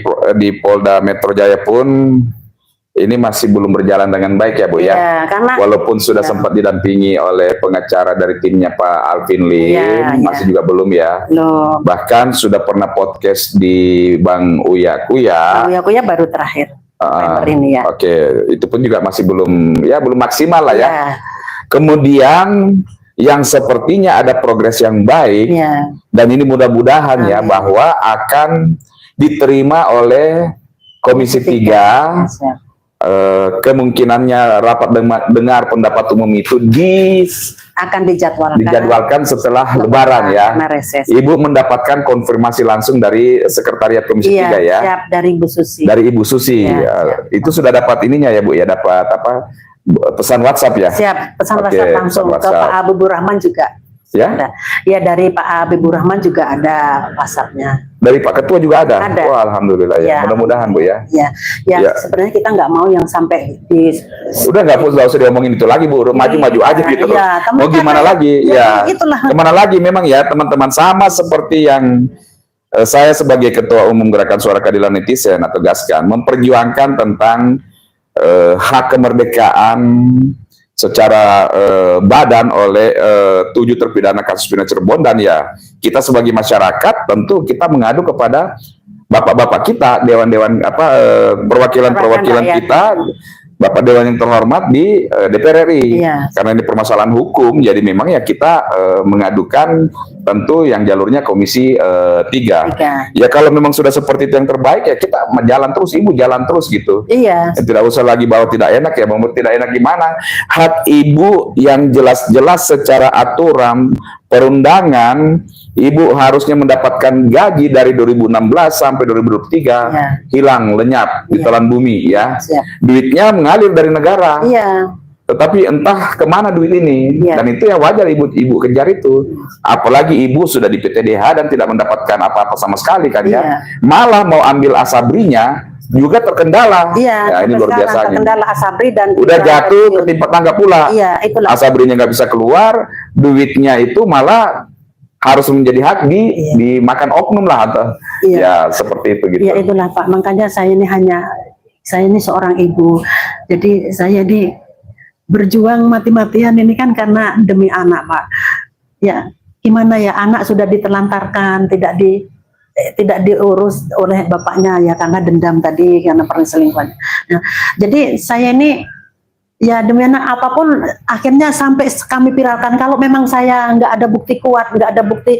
Speaker 2: Polda Metro Jaya pun ini masih belum berjalan dengan baik ya Bu ya, karena walaupun sudah sempat didampingi oleh pengacara dari timnya Pak Alvin Lim, masih juga belum ya. Bahkan sudah pernah podcast di Bang Uya Kuya baru terakhir ini ya. Itu pun juga masih belum maksimal lah ya. Kemudian yang sepertinya ada progres yang baik dan ini mudah-mudahan ya bahwa akan diterima oleh Komisi 3 kemungkinannya rapat dengar pendapat umum itu
Speaker 1: Akan dijadwalkan.
Speaker 2: dijadwalkan setelah Lebaran ya.
Speaker 1: Karena reses.
Speaker 2: Ibu mendapatkan konfirmasi langsung dari Sekretariat Komisi 3 ya.
Speaker 1: Siap, dari Ibu Susi.
Speaker 2: Dari Ibu Susi.
Speaker 1: Iya,
Speaker 2: Ya.
Speaker 1: siap.
Speaker 2: Itu sudah dapat ininya ya Bu ya, dapat apa? Pesan WhatsApp ya.
Speaker 1: Siap, pesan
Speaker 2: Oke,
Speaker 1: WhatsApp langsung
Speaker 2: pesan
Speaker 1: ke
Speaker 2: WhatsApp.
Speaker 1: Pak Habibur Rahman juga.
Speaker 2: Ya.
Speaker 1: Ada. Ya, dari Pak Habibur Rahman juga ada WhatsApp-nya.
Speaker 2: Dari Pak Ketua juga ada.
Speaker 1: Ada.
Speaker 2: Wah, alhamdulillah ya.
Speaker 1: Ya.
Speaker 2: Mudah-mudahan Bu ya.
Speaker 1: Ya,
Speaker 2: Ya.
Speaker 1: sebenarnya kita nggak mau yang sampai di
Speaker 2: Udah nggak usah diomongin itu lagi Bu, maju-maju aja gitu loh.
Speaker 1: Iya,
Speaker 2: Mau gimana lagi? Ya,
Speaker 1: itulah.
Speaker 2: kemana lagi memang ya teman-teman, sama seperti yang saya sebagai Ketua Umum Gerakan Suara Keadilan Netizen atau GASKAN memperjuangkan tentang hak kemerdekaan secara badan oleh 7 terpidana kasus pidana Cirebon, dan ya kita sebagai masyarakat tentu kita mengadu kepada bapak-bapak kita, dewan-dewan perwakilan
Speaker 1: rakyat.
Speaker 2: kita, Bapak Dewan yang terhormat di DPR RI.
Speaker 1: Iya.
Speaker 2: Karena ini permasalahan hukum, jadi memang ya kita mengadukan tentu yang jalurnya Komisi 3. Ya kalau memang sudah seperti itu yang terbaik ya kita jalan terus, Ibu jalan terus gitu.
Speaker 1: Iya.
Speaker 2: Ya, tidak usah lagi bahwa tidak enak ya, mau tidak enak gimana? Hak Ibu yang jelas-jelas secara aturan perundangan, Ibu harusnya mendapatkan gaji dari 2016 sampai 2023
Speaker 1: Ya.
Speaker 2: hilang lenyap di
Speaker 1: Ya.
Speaker 2: telan bumi ya.
Speaker 1: Siap.
Speaker 2: Duitnya mengalir dari negara.
Speaker 1: Iya.
Speaker 2: Tetapi entah kemana duit ini,
Speaker 1: Iya.
Speaker 2: dan itu yang wajar ibu kejar itu. Apalagi ibu sudah di PTDH dan tidak mendapatkan apa-apa sama sekali kan ya.
Speaker 1: Iya.
Speaker 2: Malah mau ambil asabrinya juga terkendala.
Speaker 1: Iya.
Speaker 2: Ya, ini
Speaker 1: sampai
Speaker 2: luar
Speaker 1: sekarang
Speaker 2: biasanya.
Speaker 1: terkendala Asabri dan
Speaker 2: Udah
Speaker 1: tidak
Speaker 2: jatuh
Speaker 1: pensiun.
Speaker 2: ketimpa tangga pula.
Speaker 1: Iya, itulah.
Speaker 2: Asabrinya nggak bisa keluar, duitnya itu malah harus menjadi hak
Speaker 1: Iya.
Speaker 2: dimakan oknum lah atau
Speaker 1: Iya.
Speaker 2: ya seperti itu gitu.
Speaker 1: Ya itulah Pak, makanya saya ini seorang ibu, jadi saya ini berjuang mati-matian ini kan karena demi anak Pak. Ya gimana ya, anak sudah ditelantarkan, tidak diurus oleh bapaknya ya karena dendam tadi, karena perselingkuhan. Nah, jadi saya ini ya demi anak apapun akhirnya sampai kami viralkan. Kalau memang saya nggak ada bukti kuat, nggak ada bukti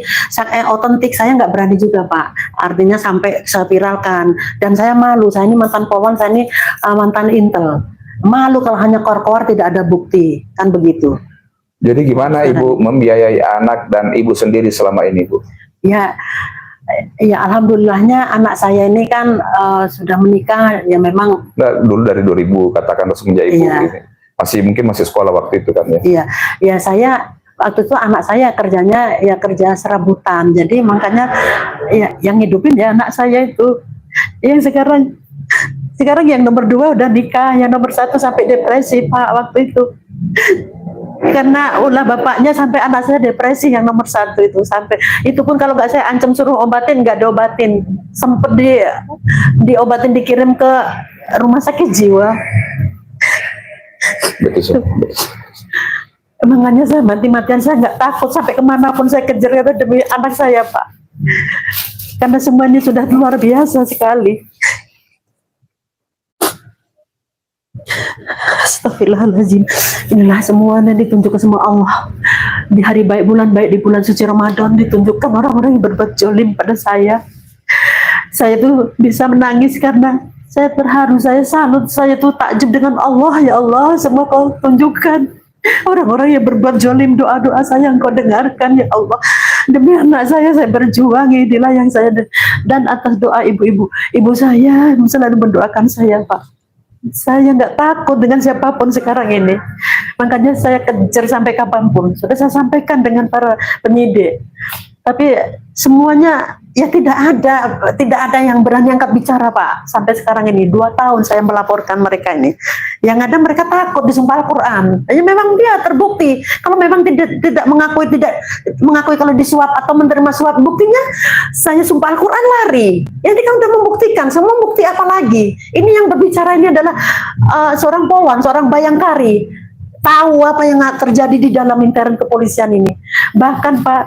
Speaker 1: otentik, saya nggak berani juga Pak. Artinya sampai saya viralkan, dan saya malu. Saya ini mantan Polwan, saya ini mantan Intel. Malu kalau hanya kor-kor tidak ada bukti, kan begitu.
Speaker 2: Jadi gimana Ibu membiayai anak dan Ibu sendiri selama ini Bu?
Speaker 1: Ya, ya alhamdulillahnya anak saya ini kan sudah menikah ya memang.
Speaker 2: Nah, dulu dari 2000 katakan semenjak Ibu
Speaker 1: Iya.
Speaker 2: ini. Mungkin masih sekolah waktu itu kan ya.
Speaker 1: Iya, ya saya waktu itu anak saya kerjanya ya kerja serabutan, jadi makanya ya yang hidupin ya anak saya itu. Yang sekarang yang nomor 2 udah nikah, yang nomor 1 sampai depresi Pak waktu itu. Karena ulah bapaknya sampai anak saya depresi yang nomor 1 itu, sampai itu pun kalau nggak saya ancam suruh obatin nggak diobatin, sempet diobatin dikirim ke rumah sakit jiwa.
Speaker 2: Betul.
Speaker 1: Makanya saya mati-matian, saya nggak takut sampai kemanapun saya kejar karena demi anak saya Pak. Karena semuanya sudah luar biasa sekali. Astagfirullahaladzim. Inilah semuanya ditunjukkan sama Allah. Di hari baik, bulan baik, di bulan suci Ramadan ditunjukkan orang-orang yang berbuat jolim pada saya. Saya tuh bisa menangis karena saya terharu, saya salut, saya tuh takjub dengan Allah. Ya Allah, semua Kau tunjukkan. Orang-orang yang berbuat jolim, doa-doa saya yang Kau dengarkan ya Allah. Demi anak saya berjuang, inilah yang saya, dan atas doa ibu-ibu saya selalu mendoakan saya Pak. Saya nggak takut dengan siapapun sekarang ini. Makanya saya kejar sampai kapanpun. Sudah saya sampaikan dengan para penyidik. Tapi semuanya ya tidak ada yang berani angkat bicara Pak. Sampai sekarang ini 2 tahun saya melaporkan mereka ini. Yang ada mereka takut disumpah Al-Quran. Ya memang dia terbukti. Kalau memang tidak mengakui kalau disuap atau menerima suap, buktinya saya sumpah Al-Quran lari. Ya ini kan udah membuktikan. Semua bukti apa lagi? Ini yang berbicara ini adalah seorang Polwan, seorang bayangkari. Tahu apa yang terjadi di dalam intern kepolisian ini. Bahkan Pak,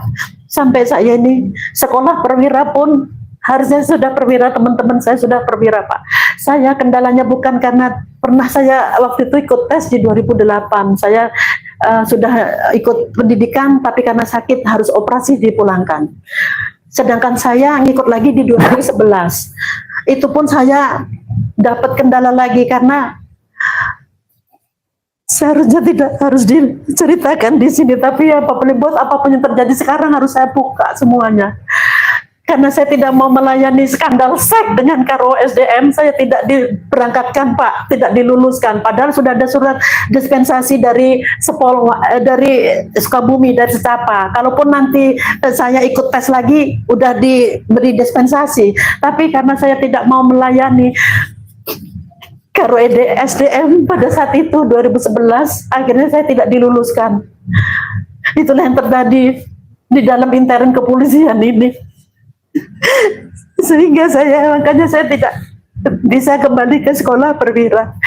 Speaker 1: sampai saya ini sekolah perwira pun harusnya sudah perwira, teman-teman saya sudah perwira Pak. Saya kendalanya bukan karena pernah saya waktu itu ikut tes di 2008. Saya sudah ikut pendidikan tapi karena sakit harus operasi dipulangkan. Sedangkan saya ngikut lagi di 2011. Itu pun saya dapat kendala lagi karena seharusnya tidak harus diceritakan di sini, tapi ya Pak Pelibot, apapun yang terjadi sekarang harus saya buka semuanya. Karena saya tidak mau melayani skandal seks dengan Karo SDM, saya tidak diberangkatkan Pak, tidak diluluskan. Padahal sudah ada surat dispensasi dari dari Sukabumi, dari Secapa. Kalaupun nanti saya ikut tes lagi, udah diberi dispensasi. Tapi karena saya tidak mau melayani Karo SDM pada saat itu 2011, akhirnya saya tidak diluluskan. Itulah yang terjadi di dalam intern kepolisian ini. Sehingga makanya saya tidak bisa kembali ke sekolah perwira.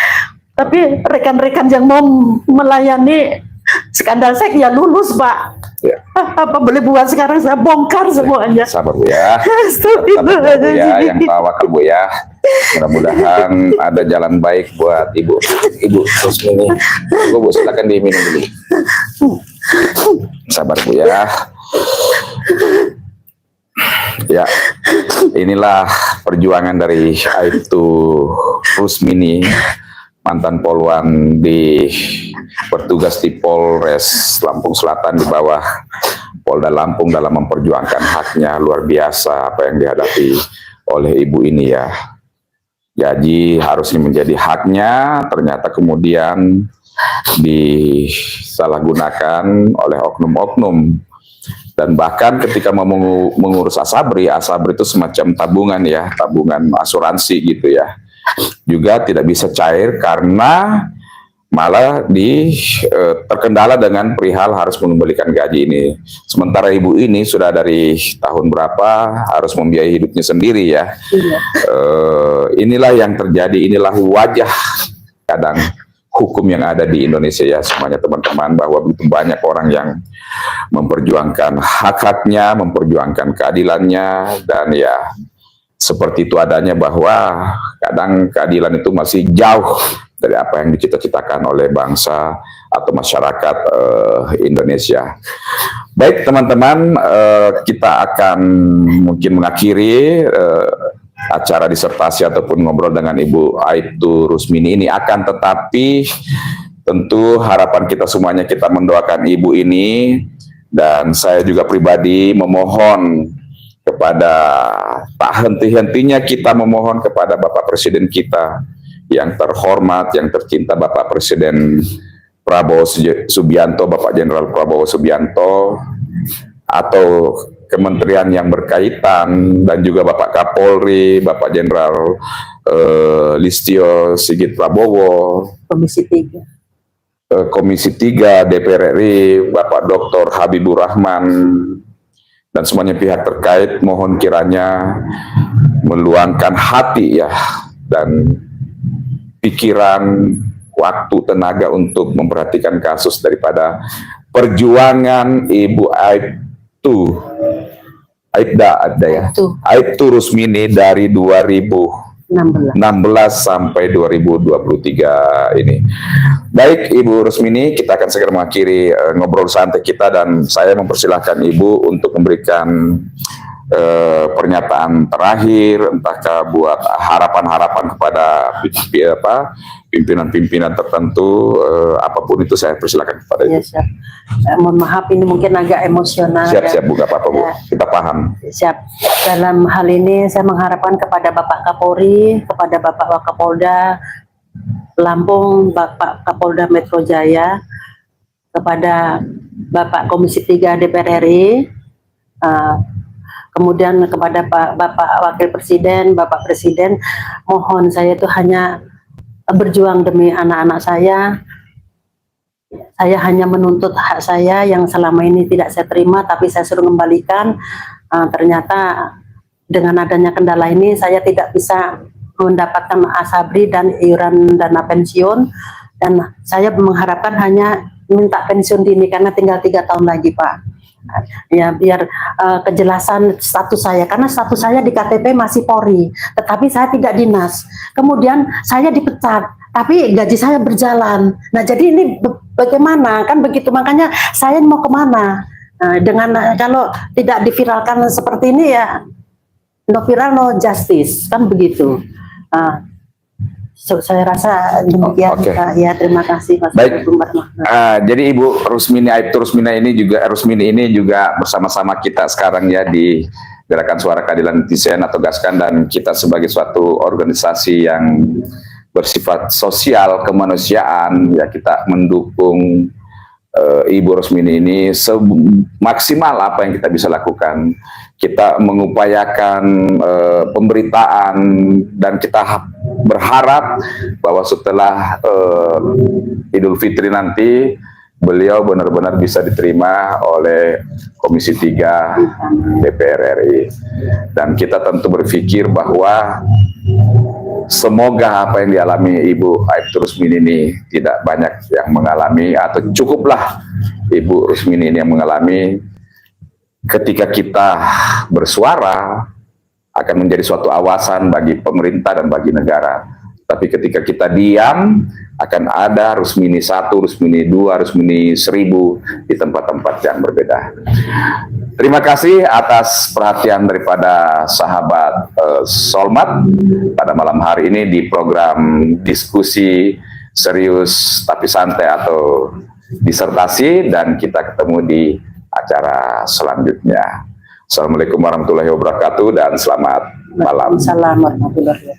Speaker 1: Tapi rekan-rekan yang mau melayani skandal seks ya lulus Pak.
Speaker 2: Ya.
Speaker 1: Apa boleh buat sekarang saya bongkar semuanya.
Speaker 2: Sabar Bu ya. Tetap Bu ya, yang tawakal Bu ya. Mudah-mudahan ada jalan baik buat Ibu. Ibu terus ini. Bu, silakan diminum dulu. Sabar Bu ya. Ya, inilah perjuangan dari Aibtu Rusmini, mantan polwan bertugas di Polres Lampung Selatan di bawah Polda Lampung dalam memperjuangkan haknya. Luar biasa apa yang dihadapi oleh ibu ini ya. Gaji harusnya menjadi haknya, ternyata kemudian disalahgunakan oleh oknum-oknum. Dan bahkan ketika mau mengurus Asabri itu semacam tabungan ya, tabungan asuransi gitu ya. Juga tidak bisa cair karena malah terkendala dengan perihal harus mengembalikan gaji ini. Sementara ibu ini sudah dari tahun berapa harus membiayai hidupnya sendiri ya. Iya. Inilah yang terjadi, inilah wajah kadang hukum yang ada di Indonesia ya semuanya teman-teman, bahwa begitu banyak orang yang memperjuangkan hak-haknya, memperjuangkan keadilannya, dan ya seperti itu adanya bahwa kadang keadilan itu masih jauh dari apa yang dicita-citakan oleh bangsa atau masyarakat Indonesia. Baik teman-teman, kita akan mungkin mengakhiri acara disertasi ataupun ngobrol dengan Ibu Aibtu Rusmini ini, akan tetapi tentu harapan kita semuanya kita mendoakan ibu ini, dan saya juga pribadi memohon kepada, tak henti-hentinya kita memohon kepada Bapak Presiden kita yang terhormat, yang tercinta, Bapak Presiden Prabowo Subianto, Bapak Jenderal Prabowo Subianto, atau kementerian yang berkaitan, dan juga Bapak Kapolri, Bapak Jenderal Listio Sigit Prabowo, Komisi 3 DPR RI, Bapak Dr. Habibur Rahman, dan semuanya pihak terkait, mohon kiranya meluangkan hati ya, dan pikiran, waktu, tenaga untuk memperhatikan kasus daripada perjuangan Ibu Aibtu Rusmini dari 2016 sampai 2023 ini. Baik Ibu Rusmini, kita akan segera mengakhiri ngobrol santai kita, dan saya mempersilahkan Ibu untuk memberikan pernyataan terakhir, entahkah buat harapan-harapan kepada pimpinan-pimpinan tertentu, apapun itu saya persilakan kepada Ibu.
Speaker 1: Ya, siap. Mohon maaf ini mungkin agak emosional.
Speaker 2: Siap, Bu, gak apa-apa Bu, kita paham.
Speaker 1: Siap. Dalam hal ini saya mengharapkan kepada Bapak Kapolri, kepada Bapak Wakapolda Lampung, Bapak Kapolda Metro Jaya, kepada Bapak Komisi 3 DPR RI, kemudian kepada Bapak Wakil Presiden, Bapak Presiden, mohon saya itu hanya berjuang demi anak-anak saya. Saya hanya menuntut hak saya yang selama ini tidak saya terima, tapi saya suruh kembalikan. Ternyata dengan adanya kendala ini saya tidak bisa mendapatkan Asabri dan iuran dana pensiun, dan saya mengharapkan hanya minta pensiun dini karena tinggal 3 tahun lagi Pak. Ya biar kejelasan status saya, karena status saya di KTP masih Polri, tetapi saya tidak dinas. Kemudian saya dipecat, tapi gaji saya berjalan. Nah jadi ini bagaimana kan begitu, makanya saya mau kemana? Dengan kalau tidak diviralkan seperti ini ya no viral no justice kan begitu. Saya rasa demikian.
Speaker 2: Oke.
Speaker 1: Pak. Ya, terima kasih Mas.
Speaker 2: Baik.
Speaker 1: Warahmatullahi.
Speaker 2: Jadi Ibu Rusmini Aibtu Rusmini ini juga bersama-sama kita sekarang ya di Gerakan Suara Keadilan Netizen atau GASKAN, dan kita sebagai suatu organisasi yang bersifat sosial kemanusiaan ya, kita mendukung Ibu Rusmini ini semaksimal apa yang kita bisa lakukan. Kita mengupayakan pemberitaan, dan kita berharap bahwa setelah Idul Fitri nanti beliau benar-benar bisa diterima oleh Komisi 3 DPR RI. Dan kita tentu berpikir bahwa semoga apa yang dialami Ibu Aibtu Rusmini ini tidak banyak yang mengalami, atau cukuplah Ibu Rusmini ini yang mengalami. Ketika kita bersuara akan menjadi suatu awasan bagi pemerintah dan bagi negara. Tapi ketika kita diam, akan ada Rusmini 1, Rusmini 2, Rusmini 1000 di tempat-tempat yang berbeda. Terima kasih atas perhatian daripada sahabat Solmat pada malam hari ini di program diskusi serius tapi santai atau disertasi, dan kita ketemu di acara selanjutnya. Assalamualaikum warahmatullahi wabarakatuh dan selamat malam.
Speaker 1: Waalaikumsalam warahmatullahi wabarakatuh.